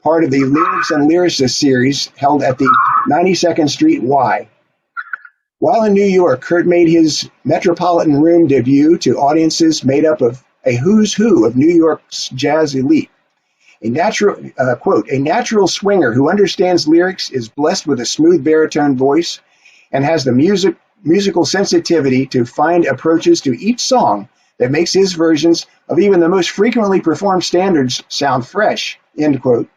part of the Lyrics and Lyricists series held at the 92nd Street Y. While in New York, Kurt made his Metropolitan Room debut to audiences made up of a who's who of New York's jazz elite. Quote, a natural swinger who understands lyrics, is blessed with a smooth baritone voice, and has the musical sensitivity to find approaches to each song that makes his versions of even the most frequently performed standards sound fresh, end quote,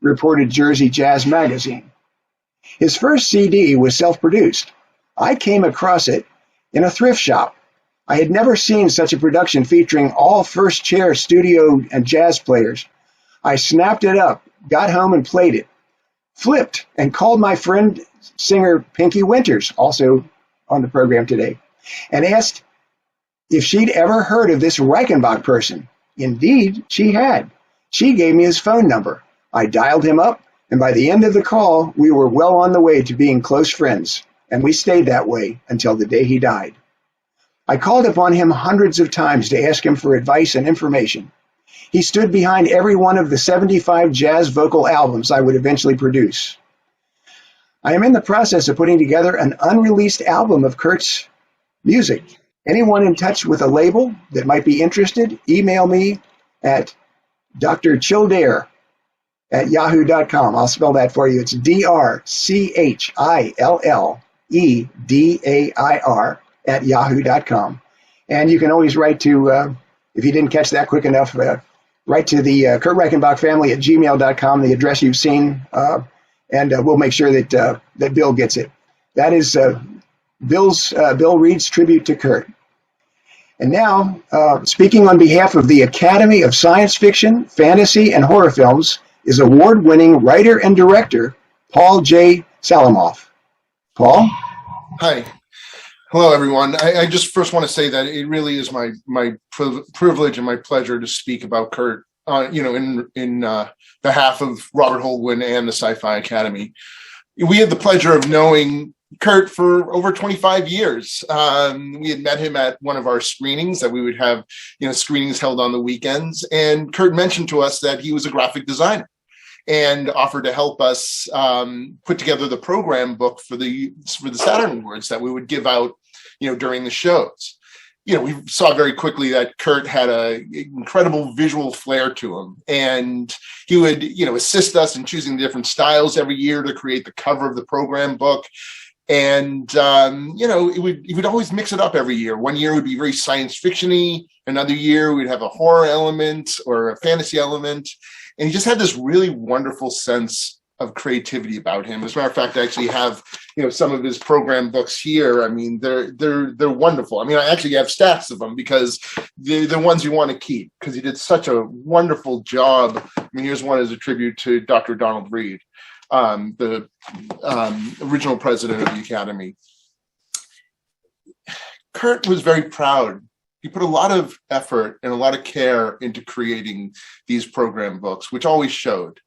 reported Jersey Jazz Magazine. His first CD was self-produced. I came across it in a thrift shop. I had never seen such a production featuring all first-chair studio and jazz players. I snapped it up, got home and played it, flipped, and called my friend singer Pinky Winters, also on the program today, and asked if she'd ever heard of this Reichenbach person. Indeed, she had. She gave me his phone number. I dialed him up, and by the end of the call, we were well on the way to being close friends, and we stayed that way until the day he died. I called upon him hundreds of times to ask him for advice and information. He stood behind every one of the 75 jazz vocal albums I would eventually produce. I am in the process of putting together an unreleased album of Kurt's music. Anyone in touch with a label that might be interested, email me at drchildair@yahoo.com. I'll spell that for you. It's drchilleddair @yahoo.com. And you can always write to, if you didn't catch that quick enough, write to the Kurt Reichenbach family at gmail.com, the address you've seen, and we'll make sure that that Bill gets it. That is Bill Reed's tribute to Kurt. And now, speaking on behalf of the Academy of Science Fiction, Fantasy, and Horror Films is award-winning writer and director Paul J. Salamoff. Paul? Hi. Hello, everyone. I just first want to say that it really is my privilege and my pleasure to speak about Kurt, in behalf of Robert Holdwyn and the Sci-Fi Academy. We had the pleasure of knowing Kurt for over 25 years. We had met him at one of our screenings that we would have, screenings held on the weekends. And Kurt mentioned to us that he was a graphic designer and offered to help us put together the program book for the Saturn Awards that we would give out, during the shows. We saw very quickly that Kurt had an incredible visual flair to him, and he would, assist us in choosing different styles every year to create the cover of the program book. And, he would always mix it up every year. One year would be very science fiction-y. Another year we'd have a horror element or a fantasy element. And he just had this really wonderful sense of creativity about him. As a matter of fact, I actually have, some of his program books here. I mean, they're wonderful. I mean, I actually have stacks of them because they're the ones you want to keep because he did such a wonderful job. I mean, here's one as a tribute to Dr. Donald Reed, the original president of the Academy. Kurt was very proud. He put a lot of effort and a lot of care into creating these program books, which always showed.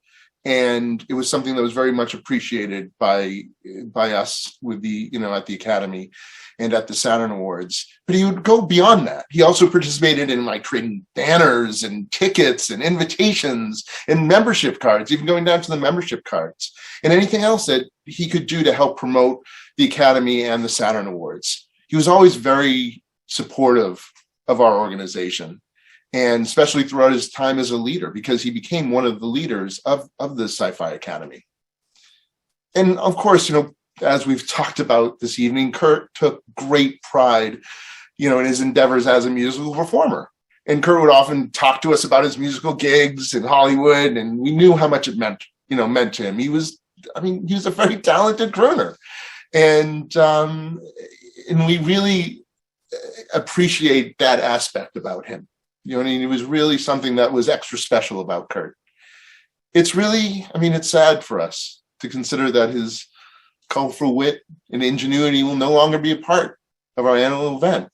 And it was something that was very much appreciated by us with the, at the Academy and at the Saturn Awards. But he would go beyond that. He also participated in creating banners and tickets and invitations and membership cards, even going down to the membership cards and anything else that he could do to help promote the Academy and the Saturn Awards. He was always very supportive of our organization, and especially throughout his time as a leader, because he became one of the leaders of the Sci-Fi Academy. And of course, as we've talked about this evening, Kurt took great pride, in his endeavors as a musical performer. And Kurt would often talk to us about his musical gigs in Hollywood, and we knew how much it meant to him. He was a very talented crooner. And we really appreciate that aspect about him. It was really something that was extra special about Kurt. It's really, it's sad for us to consider that his colorful wit and ingenuity will no longer be a part of our annual event.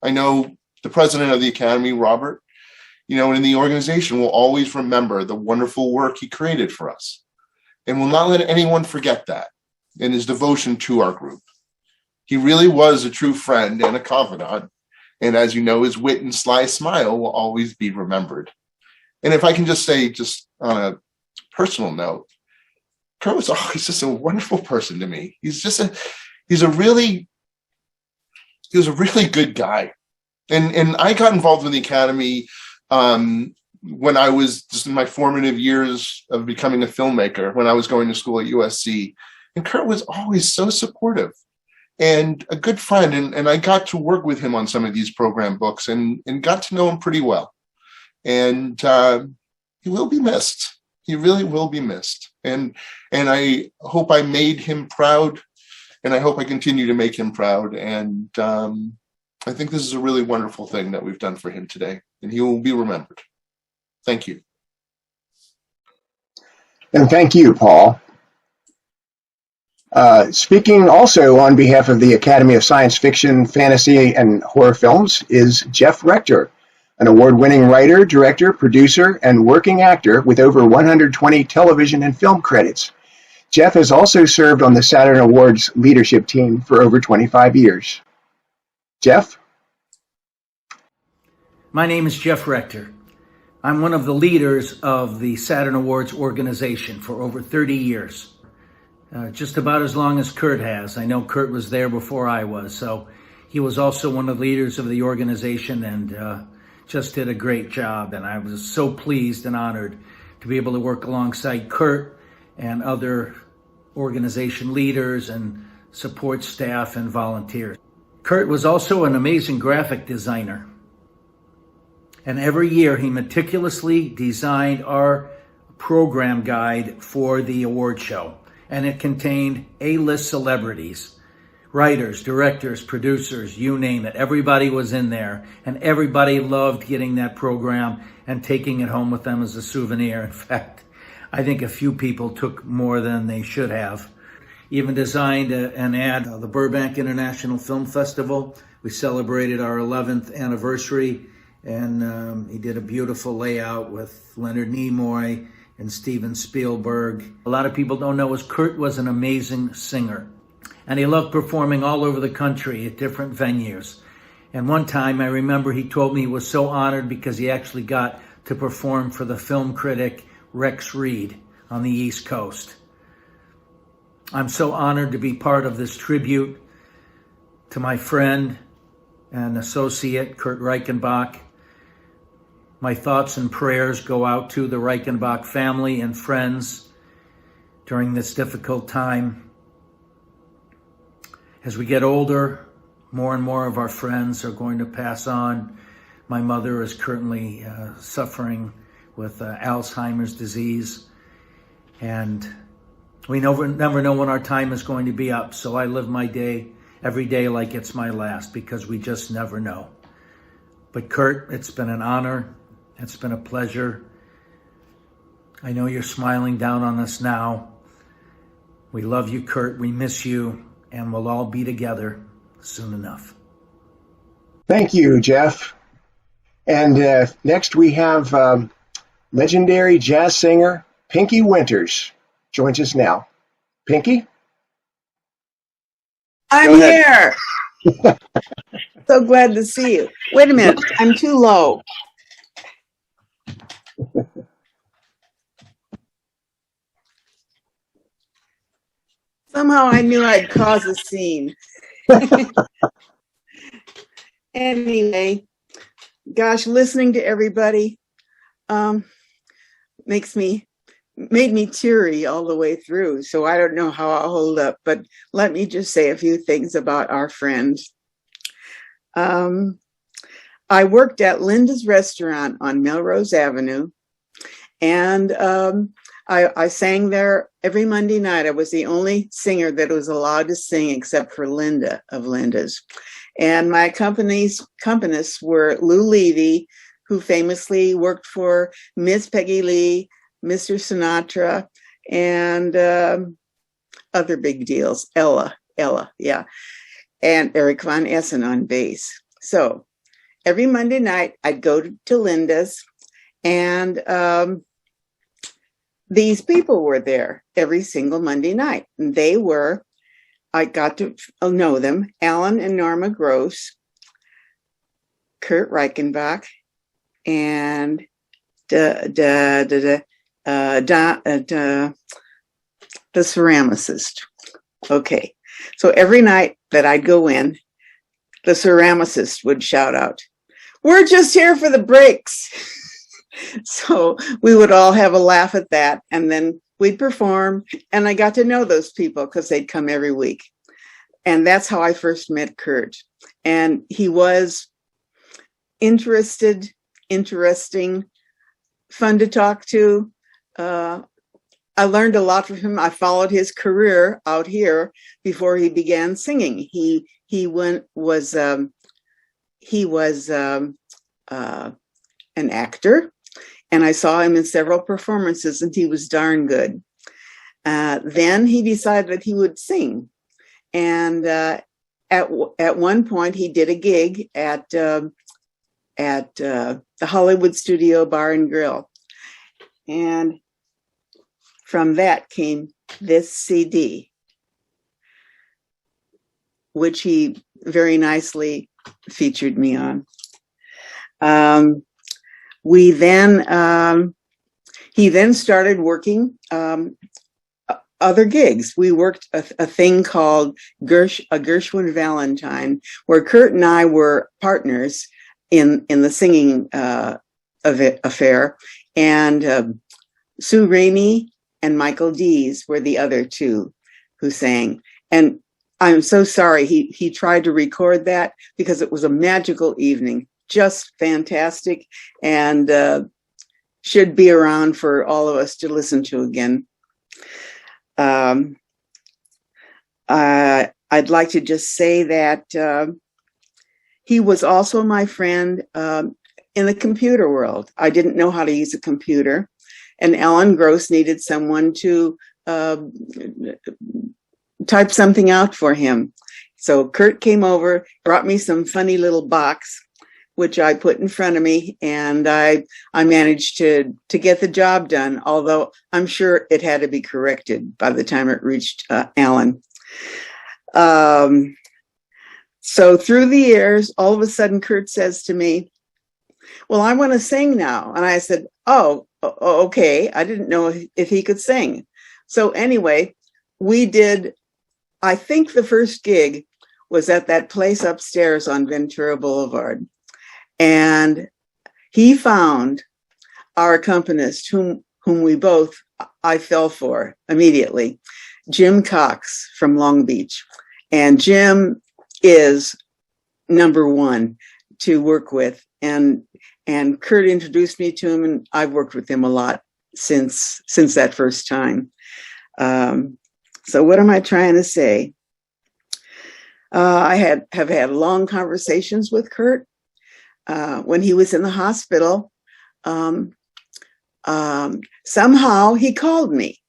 I know the president of the Academy, Robert, And the organization will always remember the wonderful work he created for us. And will not let anyone forget that in his devotion to our group. He really was a true friend and a confidant. And as you know, his wit and sly smile will always be remembered. And if I can just say, just on a personal note, Kurt was always just a wonderful person to me. He was a really good guy. And I got involved with the Academy when I was just in my formative years of becoming a filmmaker, when I was going to school at USC. And Kurt was always so supportive and a good friend. And I got to work with him on some of these program books and got to know him pretty well. And he will be missed. He really will be missed. And I hope I made him proud, and I hope I continue to make him proud. And I think this is a really wonderful thing that we've done for him today, and he will be remembered. Thank you. And thank you, Paul. Speaking also on behalf of the Academy of Science Fiction, Fantasy, and Horror Films is Jeff Rector, an award-winning writer, director, producer, and working actor with over 120 television and film credits. Jeff has also served on the Saturn Awards leadership team for over 25 years. Jeff? My name is Jeff Rector. I'm one of the leaders of the Saturn Awards organization for over 30 years. Just about as long as Kurt has. I know Kurt was there before I was, so he was also one of the leaders of the organization and just did a great job. And I was so pleased and honored to be able to work alongside Kurt and other organization leaders and support staff and volunteers. Kurt was also an amazing graphic designer. And every year he meticulously designed our program guide for the award show. And it contained A-list celebrities, writers, directors, producers, you name it. Everybody was in there, and everybody loved getting that program and taking it home with them as a souvenir. In fact, I think a few people took more than they should have. Even designed an ad, the Burbank International Film Festival. We celebrated our 11th anniversary, and he did a beautiful layout with Leonard Nimoy and Steven Spielberg. A lot of people don't know Kurt was an amazing singer, and he loved performing all over the country at different venues. And one time I remember he told me he was so honored because he actually got to perform for the film critic Rex Reed on the East Coast. I'm so honored to be part of this tribute to my friend and associate, Kurt Reichenbach. My thoughts and prayers go out to the Reichenbach family and friends during this difficult time. As we get older, more and more of our friends are going to pass on. My mother is currently suffering with Alzheimer's disease, and we never know when our time is going to be up. So I live my day, every day, like it's my last, because we just never know. But Kurt, it's been an honor. It's been a pleasure. I know you're smiling down on us now. We love you, Kurt. We miss you, and we'll all be together soon enough. Thank you, Jeff. And next we have legendary jazz singer Pinky Winters joins us now. Pinky? I'm here. So glad to see you. Wait a minute, I'm too low. Somehow I knew I'd cause a scene. Anyway, gosh, listening to everybody made me teary all the way through. So I don't know how I'll hold up, but let me just say a few things about our friends. I worked at Linda's restaurant on Melrose Avenue, and I sang there every Monday night. I was the only singer that was allowed to sing except for Linda of Linda's. And my accompanists were Lou Levy, who famously worked for Miss Peggy Lee, Mr. Sinatra, and other big deals. Ella, yeah. And Eric Von Essen on bass. So every Monday night, I'd go to Linda's, And these people were there every single Monday night. And they were, I got to know them, Alan and Norma Gross, Kurt Reichenbach, and the ceramicist. Okay, so every night that I'd go in, the ceramicist would shout out, "We're just here for the breaks." So we would all have a laugh at that, and then we'd perform, and I got to know those people because they'd come every week. And that's how I first met Kurt. And he was interesting, fun to talk to. I learned a lot from him. I followed his career out here before he began singing. He was an actor, and I saw him in several performances, and he was darn good. Then he decided that he would sing, and at one point he did a gig at the Hollywood Studio Bar and Grill, and from that came this CD, which he very nicely featured me on. He then started working other gigs. We worked a thing called Gershwin Valentine, where Kurt and I were partners in the singing affair, and Sue Rainey and Michael Dees were the other two who sang. And I'm so sorry he tried to record that, because it was a magical evening, just fantastic, and should be around for all of us to listen to again. I'd like to just say that he was also my friend in the computer world. I didn't know how to use a computer, and Alan Gross needed someone to type something out for him. So Kurt came over, brought me some funny little box, which I put in front of me, and I managed to get the job done, although I'm sure it had to be corrected by the time it reached Alan. So through the years, all of a sudden, Kurt says to me, "Well, I want to sing now." And I said, "Oh, okay." I didn't know if he could sing. So anyway, we did, I think the first gig was at that place upstairs on Ventura Boulevard. And he found our accompanist, whom we both, I fell for immediately, Jim Cox from Long Beach. And Jim is number one to work with. And Kurt introduced me to him, and I've worked with him a lot since that first time. So what am I trying to say? I have had long conversations with Kurt. When he was in the hospital, somehow he called me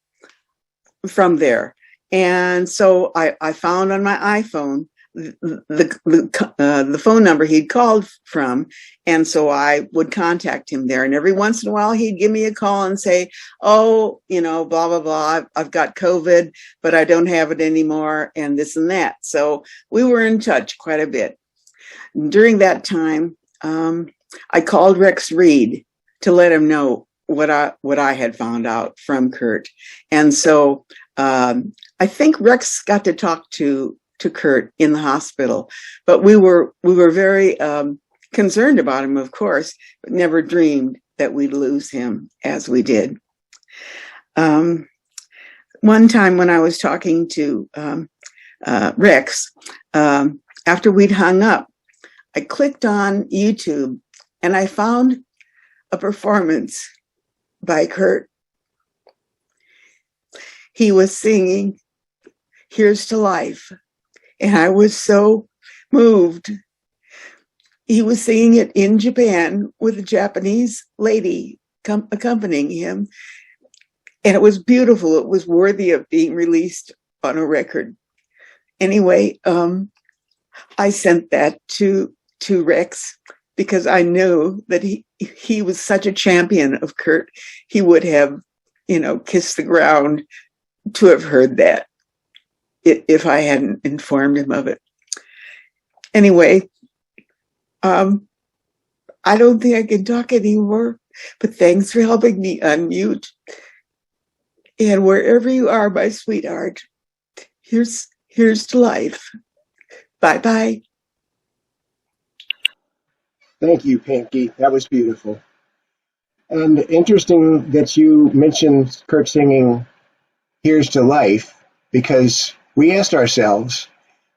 from there. And so I found on my iPhone the phone number he'd called from. And so I would contact him there. And every once in a while, he'd give me a call and say, "Oh, blah, blah, blah. I've got COVID, but I don't have it anymore," and this and that. So we were in touch quite a bit. During that time, I called Rex Reed to let him know what I had found out from Kurt. And so I think Rex got to talk to Kurt in the hospital, but we were very concerned about him, of course, but never dreamed that we'd lose him as we did. One time when I was talking to Rex, after we'd hung up, I clicked on YouTube and I found a performance by Kurt. He was singing "Here's to Life," and I was so moved. He was singing it in Japan with a Japanese lady accompanying him, and it was beautiful. It was worthy of being released on a record. Anyway, I sent that to Rex, because I knew that he was such a champion of Kurt. He would have, kissed the ground to have heard that if I hadn't informed him of it. Anyway, I don't think I can talk anymore, but thanks for helping me unmute. And wherever you are, my sweetheart, here's to life. Bye-bye. Thank you, Pinky. That was beautiful. And interesting that you mentioned Kurt singing Here's to Life, because we asked ourselves,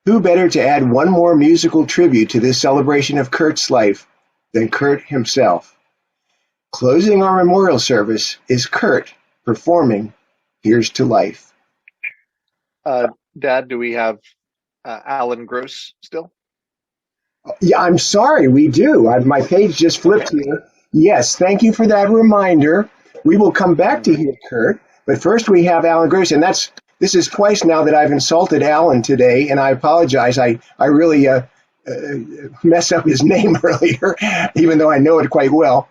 who better to add one more musical tribute to this celebration of Kurt's life than Kurt himself? Closing our memorial service is Kurt performing Here's to Life. Dad, do we have Alan Gross still? Yeah, I'm sorry, we do. My page just flipped here. Yes, thank you for that reminder. We will come back to you, Kurt. But first we have Alan Gross, and this is twice now that I've insulted Alan today, and I apologize. I really messed up his name earlier, even though I know it quite well.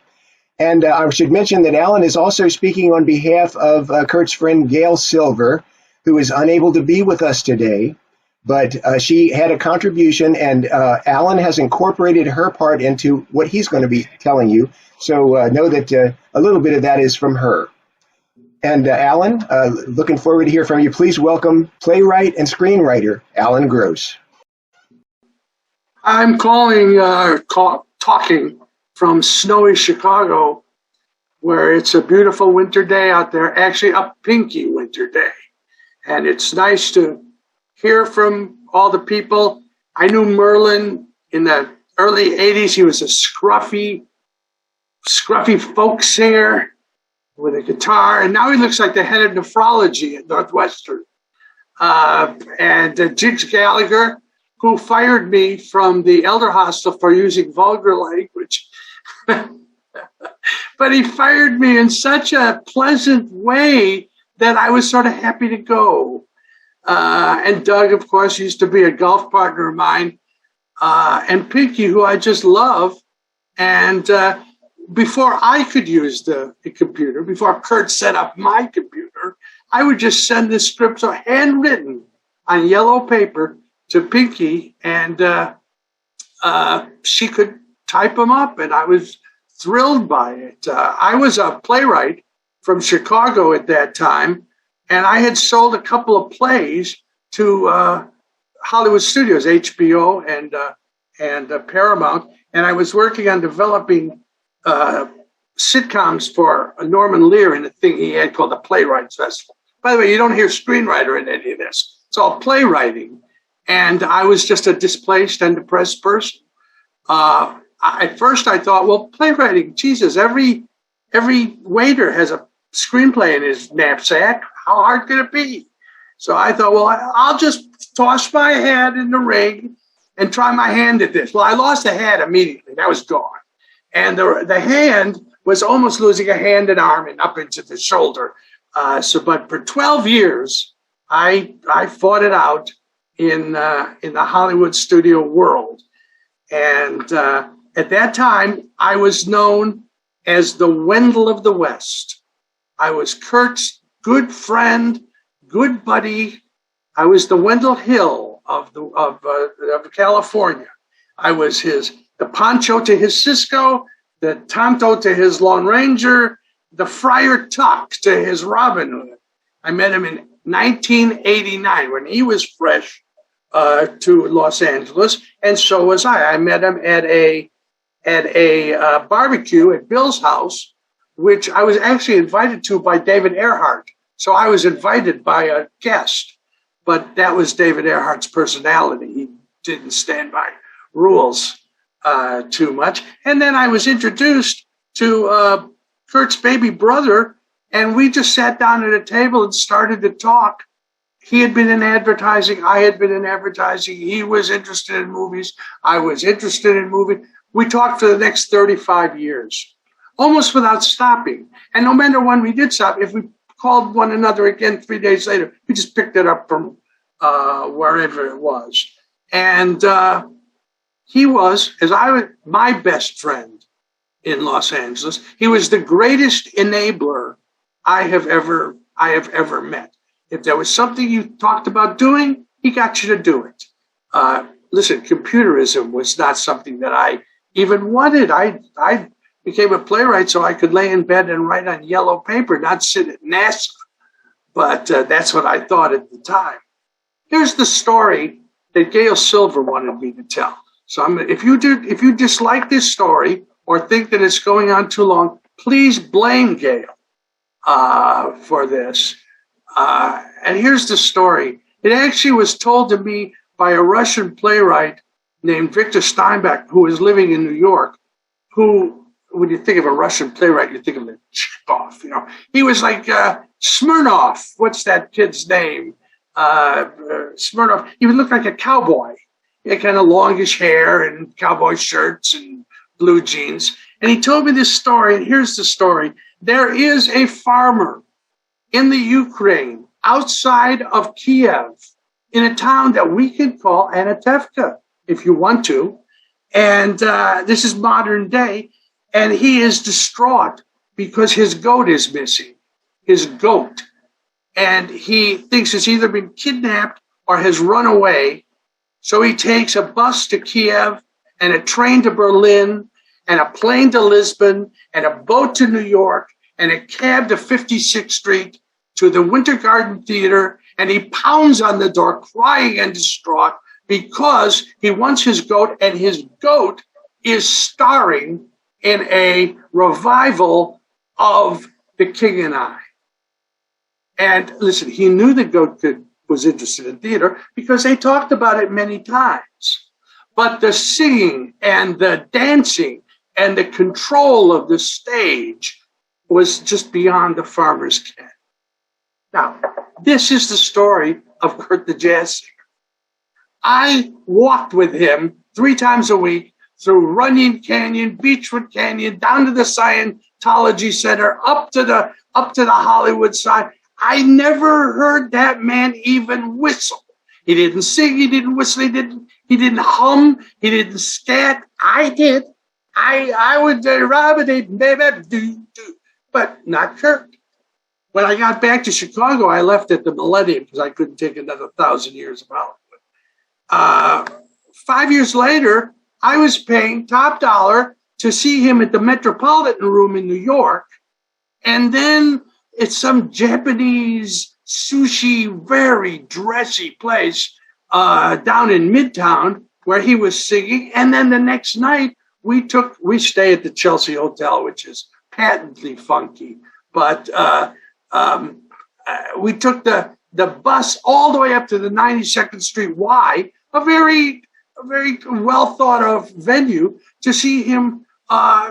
And I should mention that Alan is also speaking on behalf of Kurt's friend Gail Silver, who is unable to be with us today. But she had a contribution, and Alan has incorporated her part into what he's going to be telling you. So know that a little bit of that is from her. And Alan, looking forward to hear from you. Please welcome playwright and screenwriter Alan Gross. I'm talking from snowy Chicago, where it's a beautiful winter day out there, actually a pinky winter day. And it's nice to hear from all the people. I knew Merlin in the early 80s. He was a scruffy folk singer with a guitar, and now he looks like the head of nephrology at Northwestern. And JIGGS GALLEGHER, who fired me from the elder hostel for using vulgar language. But he fired me in such a pleasant way that I was sort of happy to go. And Doug, of course, used to be a golf partner of mine, and Pinky, who I just love. And before I could use the computer, before Kurt set up my computer, I would just send the scripts handwritten on yellow paper to Pinky, and she could type them up, and I was thrilled by it. I was a playwright from Chicago at that time, and I had sold a couple of plays to Hollywood studios, HBO and Paramount, and I was working on developing sitcoms for Norman Lear in a thing he had called the Playwrights Festival. By the way, you don't hear screenwriter in any of this. It's all playwriting. And I was just a displaced and depressed person. At first I thought, well, playwriting, Jesus, every waiter has a screenplay in his knapsack. How hard could it be? So I thought, well, I'll just toss my hat in the ring and try my hand at this. Well, I lost the hat immediately. That was gone. And the hand was almost losing a hand and arm and up into the shoulder. But for 12 years, I fought it out in the Hollywood studio world. And at that time, I was known as the Wendell of the West. I was Kurt's good friend, good buddy. I was the Wendell Hill of California. I was the Pancho to his Cisco, the Tonto to his Lone Ranger, the Friar Tuck to his Robin Hood. I met him in 1989 when he was fresh to Los Angeles, and so was I. I met him at a barbecue at Bill's house, which I was actually invited to by David Earhart. So I was invited by a guest, but that was David Earhart's personality. He didn't stand by rules too much. And then I was introduced to Kurt's baby brother, and we just sat down at a table and started to talk. He had been in advertising. I had been in advertising. He was interested in movies. I was interested in movies. We talked for the next 35 years, almost without stopping. And no matter when we did stop, if we called one another again 3 days later, we just picked it up from wherever it was. And He was, my best friend in Los Angeles. He was the greatest enabler I have ever met. If there was something you talked about doing, he got you to do it. Listen, computerism was not something that I even wanted. I became a playwright so I could lay in bed and write on yellow paper, not sit at NASA. But that's what I thought at the time. Here's the story that Gail Silver wanted me to tell. So if you dislike this story or think that it's going on too long, please blame Gail for this. And here's the story. It actually was told to me by a Russian playwright named Victor Steinbeck, who was living in New York, who, when you think of a Russian playwright, you think of Chekhov. You know, he was like Smirnov. What's that kid's name? Smirnov. He would look like a cowboy. He had kind of longish hair and cowboy shirts and blue jeans. And he told me this story, and here's the story. There is a farmer in the Ukraine, outside of Kiev, in a town that we could call Anatevka, if you want to. And this is modern day. And he is distraught because his goat is missing, his goat. And he thinks it's either been kidnapped or has run away. So he takes a bus to Kiev and a train to Berlin and a plane to Lisbon and a boat to New York and a cab to 56th Street to the Winter Garden Theater. And he pounds on the door crying and distraught because he wants his goat, and his goat is starring in a revival of The King and I. And listen, he knew the goat was interested in theater because they talked about it many times. But the singing and the dancing and the control of the stage was just beyond the farmer's ken. Now, this is the story of Kurt the Jazz Singer. I walked with him 3 times a week through Runyon Canyon, Beechwood Canyon, down to the Scientology Center, up to the Hollywood side. I never heard that man even whistle. He didn't sing, he didn't whistle, he didn't hum, he didn't scat. I did. I would do, but not Kurt. When I got back to Chicago, I left at the Millennium because I couldn't take another 1,000 years of Hollywood. 5 years later, I was paying top dollar to see him at the Metropolitan Room in New York. And then it's some Japanese sushi, very dressy place down in Midtown where he was singing. And then the next night, we stay at the Chelsea Hotel, which is patently funky. But we took the bus all the way up to the 92nd Street Y, a very well thought of venue, to see him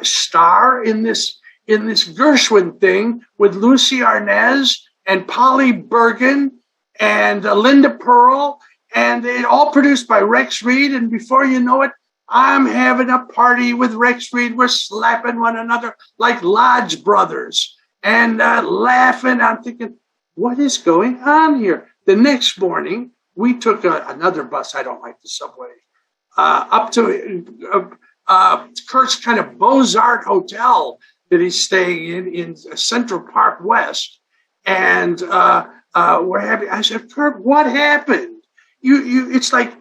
star in this Gershwin thing with Lucy Arnaz and Polly Bergen and Linda Pearl, and it all produced by Rex Reed. And before you know it, I'm having a party with Rex Reed. We're slapping one another like Lodge brothers and laughing. I'm thinking, what is going on here? The next morning, we took another bus. I don't like the subway. Up to Kurt's kind of Beaux-Art hotel that he's staying in Central Park West. And we're having, I said, Kurt, what happened? It's like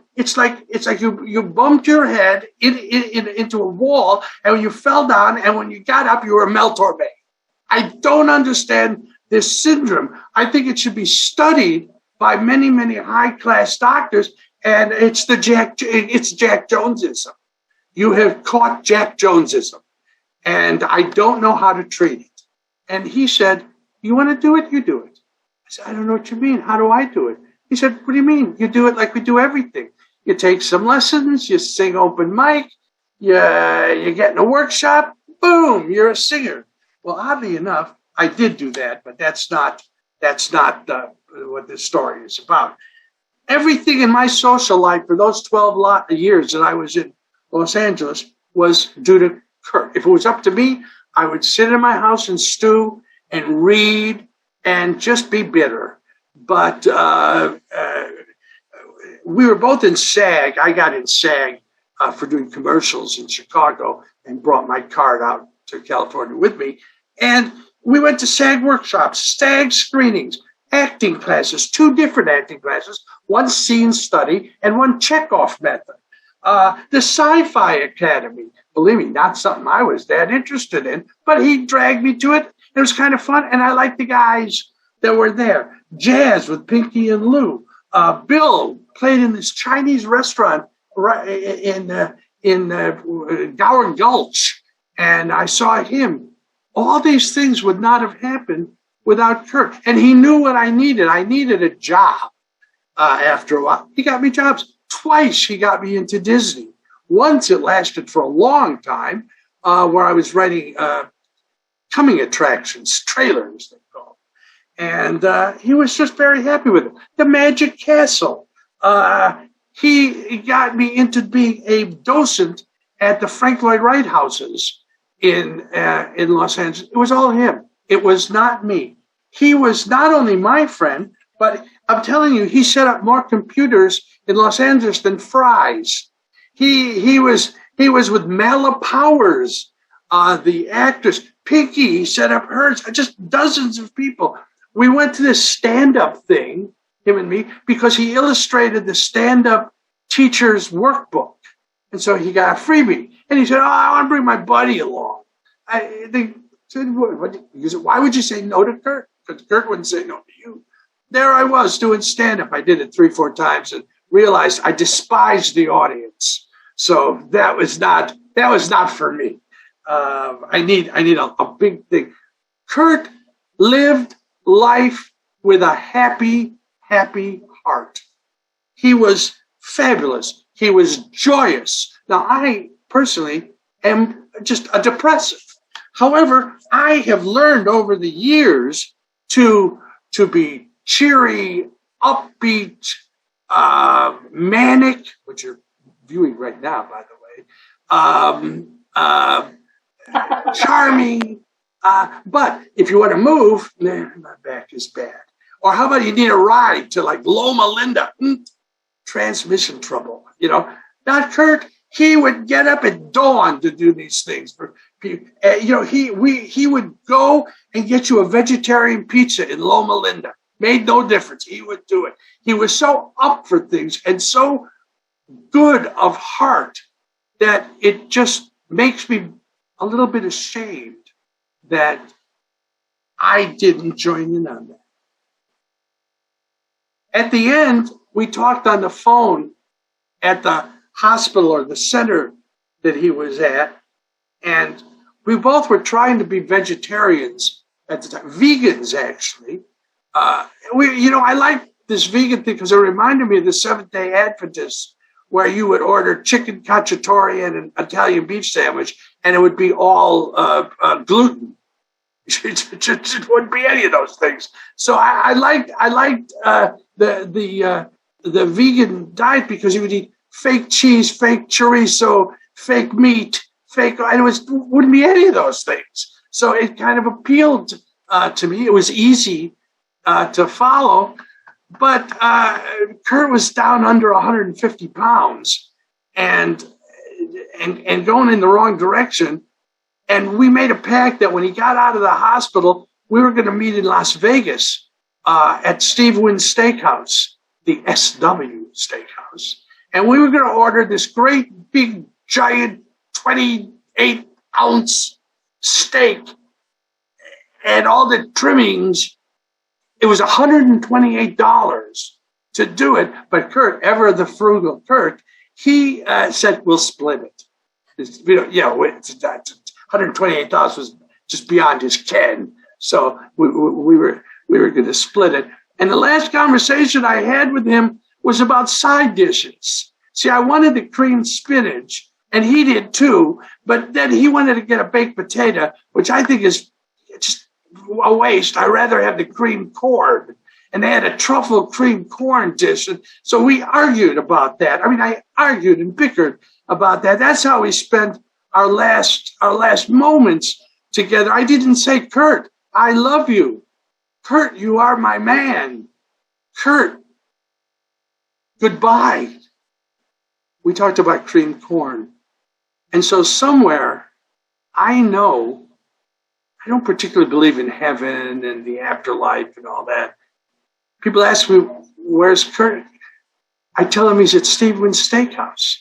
you bumped your head into a wall, and when you fell down, and when you got up, you were a Mel Torme. I don't understand this syndrome. I think it should be studied by many, many high-class doctors, and it's Jack Jonesism. You have caught Jack Jonesism, and I don't know how to treat it. And he said, you want to do it? You do it. I said, I don't know what you mean. How do I do it? He said, what do you mean? You do it like we do everything. You take some lessons, you sing open mic, you get in a workshop, boom, you're a singer. Well, oddly enough, I did do that, but that's not what this story is about. Everything in my social life for those 12 years that I was in Los Angeles was due to Kurt. If it was up to me, I would sit in my house and stew and read and just be bitter. But we were both in SAG. I got in SAG for doing commercials in Chicago and brought my card out to California with me. And we went to SAG workshops, SAG screenings, acting classes, 2 different acting classes, one scene study and one Chekhov method. The Sci-Fi Academy, believe me, not something I was that interested in, but he dragged me to it. It was kind of fun, and I liked the guys that were there. Jazz with Pinky and Lou. Bill played in this Chinese restaurant right in Gower Gulch, and I saw him. All these things would not have happened without Kurt, and he knew what I needed. I needed a job. After a while, he got me jobs. Twice he got me into Disney. Once it lasted for a long time, where I was writing coming attractions, trailers, they call them. And he was just very happy with it. The Magic Castle. He got me into being a docent at the Frank Lloyd Wright houses in Los Angeles. It was all him. It was not me. He was not only my friend, but I'm telling you, he set up more computers in Los Angeles than Fry's. He was with Mala Powers, the actress. Pinky, he set up hers, just dozens of people. We went to this stand-up thing, him and me, because he illustrated the stand-up teacher's workbook. And so he got a freebie. And he said, I want to bring my buddy along. They said, why would you say no to Kurt? Because Kurt wouldn't say no to you. There I was doing stand-up. I did it 3-4 times and realized I despised the audience. So that was not for me. I need a big thing. Kurt lived life with a happy heart. He was fabulous. He was joyous. Now, I personally am just a depressive. However, I have learned over the years to be cheery, upbeat, manic, which you're viewing right now, by the way, charming. But if you want to move, my back is bad. Or how about you need a ride to like Loma Linda? Transmission trouble, Not Kurt. He would get up at dawn to do these things for people. He would go and get you a vegetarian pizza in Loma Linda. Made no difference. He would do it. He was so up for things and so good of heart that it just makes me a little bit ashamed that I didn't join in on that. At the end, we talked on the phone at the hospital or the center that he was at, and we both were trying to be vegetarians at the time, vegans actually. I like this vegan thing because it reminded me of the Seventh-day Adventists, where you would order chicken cacciatore and an Italian beef sandwich, and it would be all gluten. It wouldn't be any of those things. So I liked the vegan diet because you would eat fake cheese, fake chorizo, fake meat, and it wouldn't be any of those things. So it kind of appealed to me. It was easy to follow, but Kurt was down under 150 pounds and going in the wrong direction. And we made a pact that when he got out of the hospital, we were going to meet in Las Vegas at Steve Wynn's Steakhouse, the SW Steakhouse. And we were going to order this great, big, giant 28-ounce steak and all the trimmings. It was $128 to do it. But Kurt, ever the frugal Kurt, he said, we'll split it. $128 was just beyond his ken. So we were going to split it. And the last conversation I had with him was about side dishes. See, I wanted the creamed spinach, and he did too, but then he wanted to get a baked potato, which I think is just a waste. I'd rather have the creamed corn. And they had a truffle creamed corn dish. And so we argued about that. I mean, I argued and bickered about that. That's how we spent our last moments together. I didn't say, Kurt, I love you. Kurt, you are my man. Kurt, goodbye. we talked about creamed corn. And so somewhere, I know, I don't particularly believe in heaven and the afterlife and all that. People ask me, where's Kurt? I tell them he's at Steven's Steakhouse.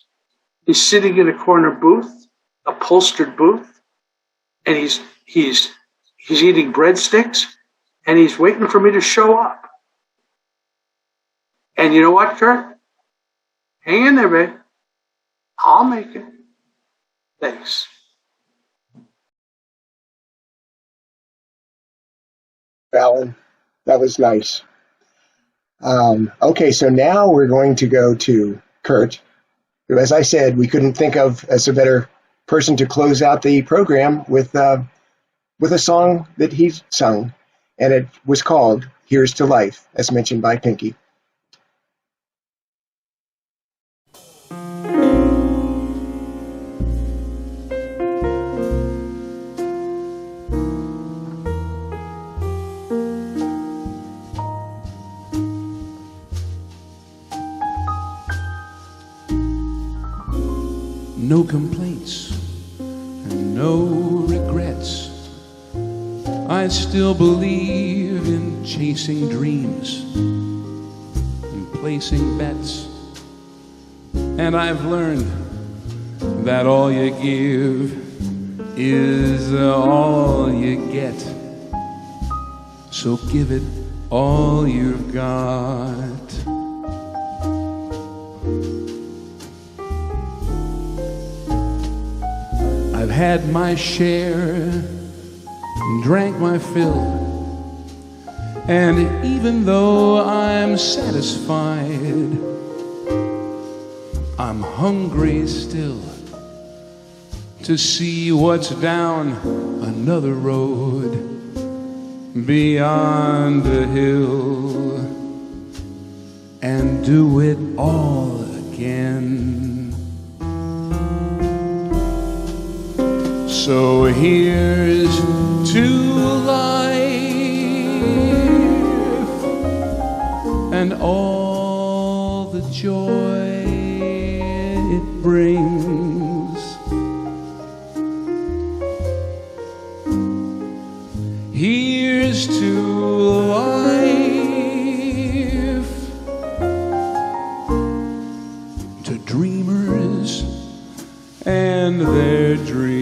He's sitting in a corner booth, upholstered booth, and he's eating breadsticks, and he's waiting for me to show up. And you know what, Kurt? Hang in there, babe. I'll make it. Thanks. Alan, that was nice. Okay, so now we're going to go to Kurt, who, as I said, we couldn't think of as a better person to close out the program with a song that he sung, and it was called Here's to Life, as mentioned by Pinky. No complaints and no regrets. I still believe in chasing dreams and placing bets. And I've learned that all you give is all you get. So give it all you've got. I've had my share and drank my fill, and even though I'm satisfied, I'm hungry still to see what's down another road beyond the hill, and do it all again. So here's to life and all the joy it brings. Here's to life, to dreamers and their dreams.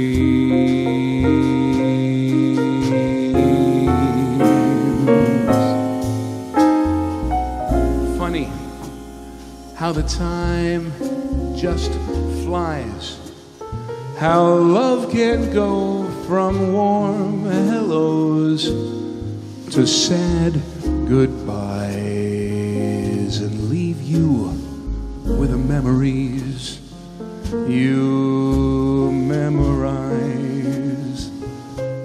Funny how the time just flies, how love can go from warm hellos to sad goodbyes and leave you with the memories you memorize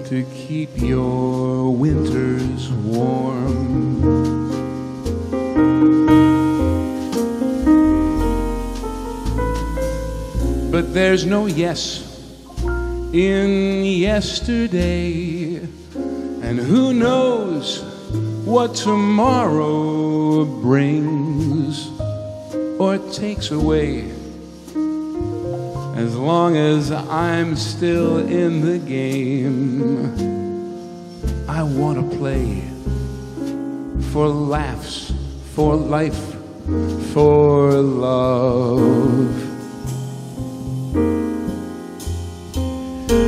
to keep your winters warm. But there's no yes in yesterday, and who knows what tomorrow brings or takes away. As long as I'm still in the game, I want to play for laughs, for life, for love.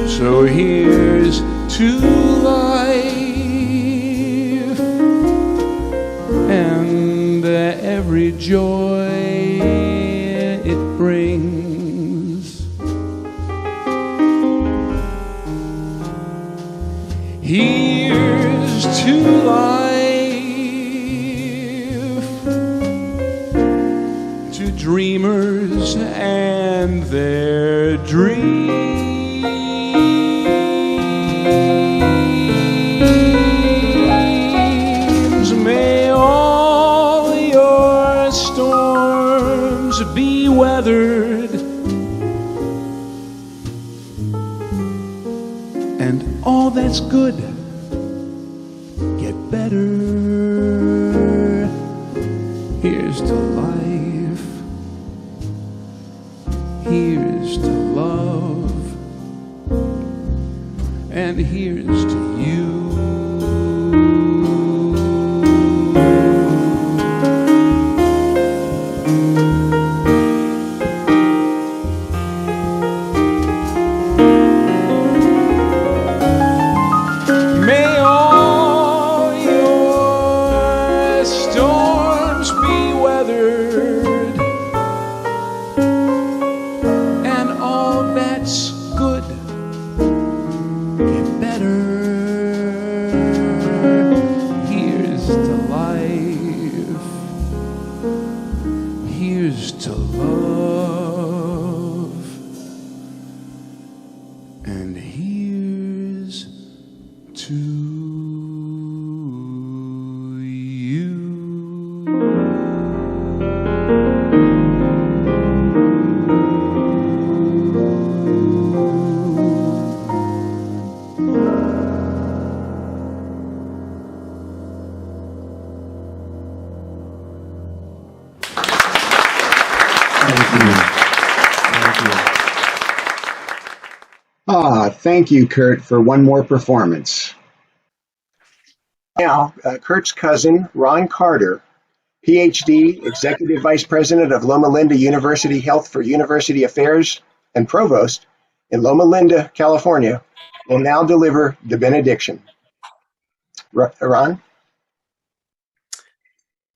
So here's to life and every joy it brings. Here's to life, to dreamers and their dreams. May all your storms be weathered, and all that's good get better. Here's to life here's to love, and here's to you. May all your storms be weathered, and all that's good get better. Here's to life, here's to love, and here's to you. Thank you, Kurt, for one more performance. Now, Kurt's cousin, Ron Carter, PhD, Executive Vice President of Loma Linda University Health for University Affairs and Provost in Loma Linda, California, will now deliver the benediction. Ron?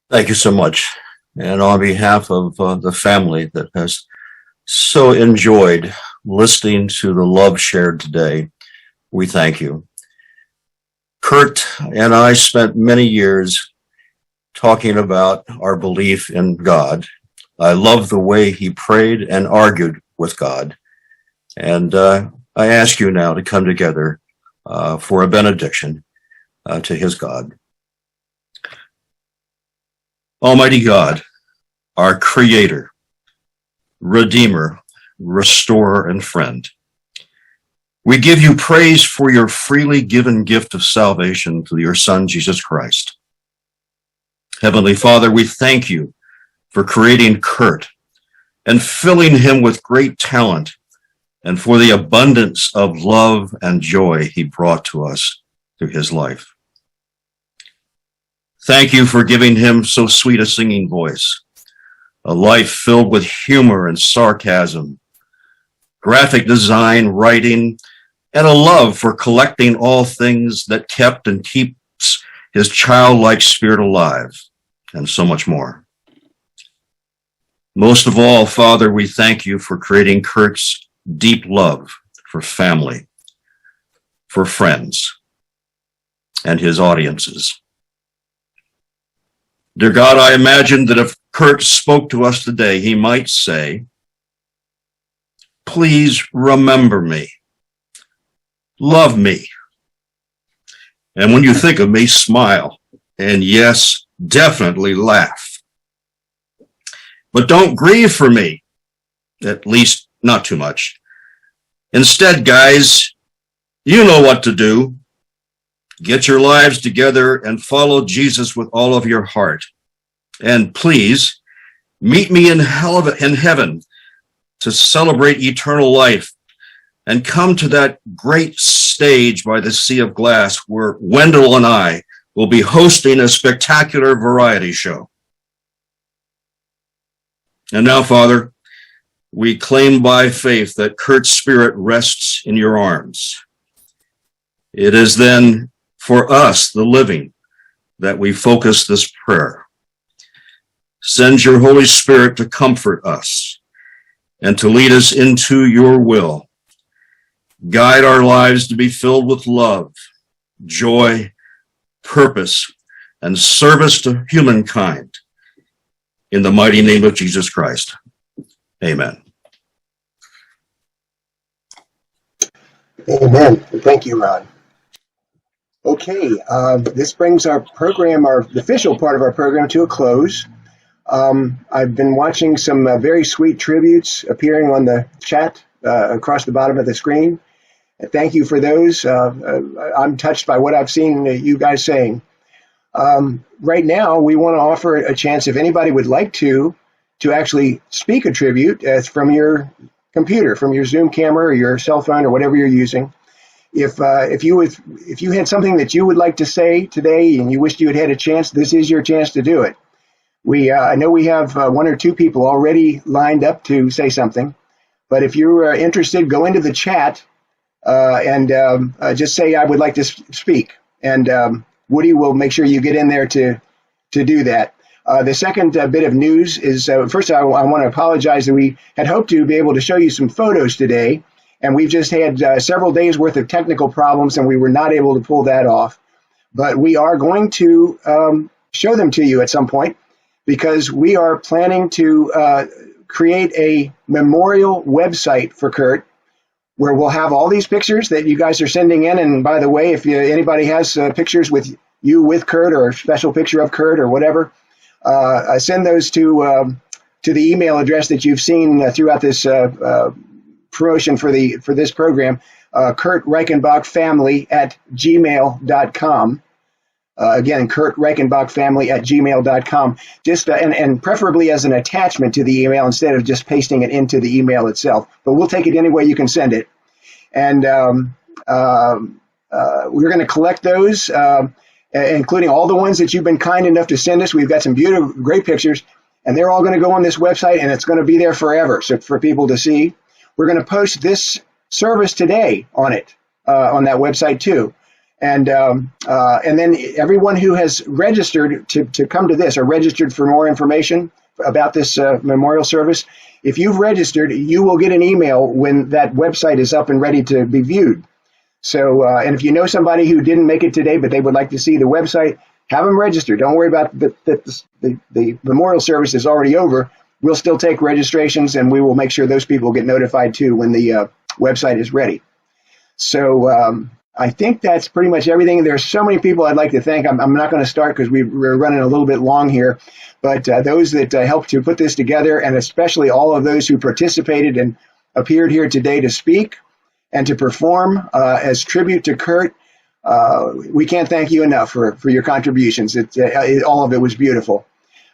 Thank you so much. And on behalf of the family that has so enjoyed listening to the love shared today, we thank you. Kurt and I spent many years talking about our belief in God. I love the way he prayed and argued with God. And I ask you now to come together for a benediction to his God. Almighty God, our Creator, Redeemer, Restorer, and Friend, we give you praise for your freely given gift of salvation through your Son, Jesus Christ. Heavenly Father, we thank you for creating Kurt and filling him with great talent and for the abundance of love and joy he brought to us through his life. Thank you for giving him so sweet a singing voice, a life filled with humor and sarcasm, graphic design, writing, and a love for collecting all things that kept and keeps his childlike spirit alive, and so much more. Most of all, Father, we thank you for creating Kurt's deep love for family, for friends, and his audiences. Dear God, I imagine that if Kurt spoke to us today, he might say, please remember me, love me, and when you think of me, smile, and yes, definitely laugh. But don't grieve for me, at least not too much. Instead, guys, you know what to do. Get your lives together and follow Jesus with all of your heart. And please, meet me in heaven to celebrate eternal life and come to that great stage by the sea of glass where Wendell and I will be hosting a spectacular variety show. And now, Father, we claim by faith that Kurt's spirit rests in your arms. It is then for us, the living, that we focus this prayer. Send your Holy Spirit to comfort us and to lead us into your will. Guide our lives to be filled with love, joy, purpose, and service to humankind. In the mighty name of Jesus Christ. Amen. Amen. Thank you, Ron. Okay, this brings our program, the official part of our program, to a close. I've been watching some very sweet tributes appearing on the chat across the bottom of the screen. Thank you for those. I'm touched by what I've seen you guys saying. Right now, we want to offer a chance, if anybody would like to actually speak a tribute from your computer, from your Zoom camera or your cell phone or whatever you're using. If you had something that you would like to say today and you wished you had had a chance, this is your chance to do it. I know we have one or two people already lined up to say something, but if you're interested, go into the chat and just say, I would like to speak. And Woody will make sure you get in there to do that. The second bit of news is, first I want to apologize that we had hoped to be able to show you some photos today, and we've just had several days worth of technical problems, and we were not able to pull that off. But we are going to show them to you at some point, because we are planning to create a memorial website for Kurt, where we'll have all these pictures that you guys are sending in. And by the way, if anybody has pictures with you with Kurt, or a special picture of Kurt or whatever, send those to the email address that you've seen throughout this promotion for this program, Kurt Reichenbach family at gmail.com. Again, Kurt Reichenbach family at gmail.com. Just and preferably as an attachment to the email instead of just pasting it into the email itself. But we'll take it any way you can send it. And we're going to collect those, including all the ones that you've been kind enough to send us. We've got some beautiful, great pictures, and they're all going to go on this website, and it's going to be there forever, so for people to see. We're going to post this service today on it, on that website too. And then everyone who has registered to come to this, or registered for more information about this memorial service, if you've registered, you will get an email when that website is up and ready to be viewed. So, and if you know somebody who didn't make it today, but they would like to see the website, have them register. Don't worry about the memorial service is already over. We'll still take registrations, and we will make sure those people get notified too when the website is ready. So I think that's pretty much everything. There's so many people I'd like to thank. I'm not going to start because we're running a little bit long here, but those that helped to put this together, and especially all of those who participated and appeared here today to speak and to perform as tribute to Kurt. We can't thank you enough for your contributions. All of it was beautiful.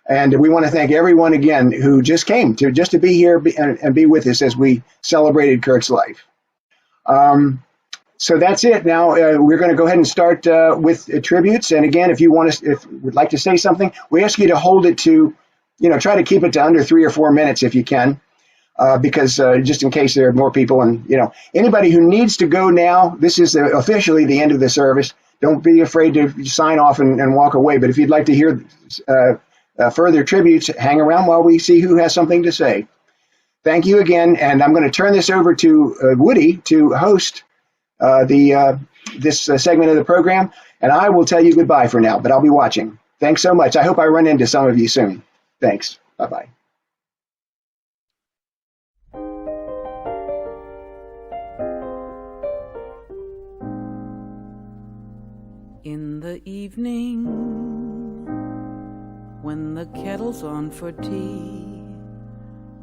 And we want to thank everyone again who just came to be here and be with us as we celebrated Kurt's life. So that's it. Now we're going to go ahead and start with tributes. And again, if you would like to say something, we ask you to hold it to, try to keep it to under 3 or 4 minutes if you can, because just in case there are more people, and anybody who needs to go now, this is officially the end of the service. Don't be afraid to sign off and walk away. But if you'd like to hear further tributes, hang around while we see who has something to say. Thank you again, and I'm going to turn this over to Woody to host this segment of the program, and I will tell you goodbye for now, but I'll be watching. Thanks so much. I hope I run into some of you soon. Thanks. Bye-bye. In the evening, when the kettle's on for tea,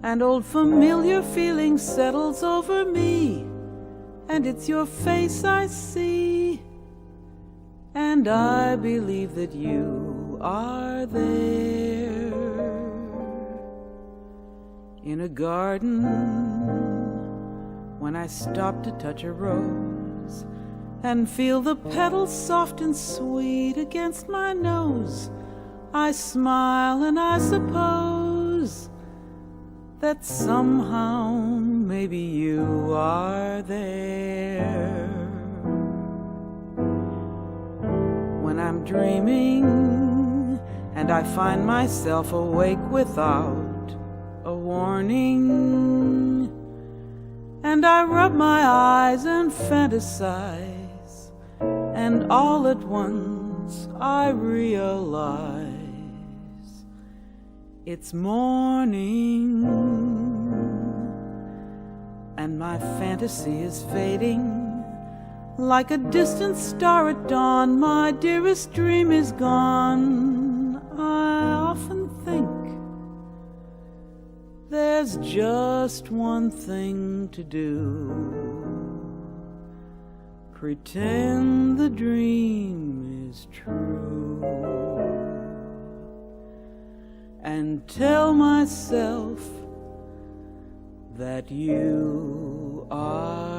and old familiar feeling settles over me, and it's your face I see, and I believe that you are there. In a garden, when I stop to touch a rose, and feel the petals soft and sweet against my nose, I smile, and I suppose that somehow maybe you are there. When I'm dreaming and I find myself awake without a warning, and I rub my eyes and fantasize, and all at once I realize it's morning, and my fantasy is fading like a distant star at dawn. My dearest dream is gone. I often think there's just one thing to do: pretend the dream is true, and tell myself that you are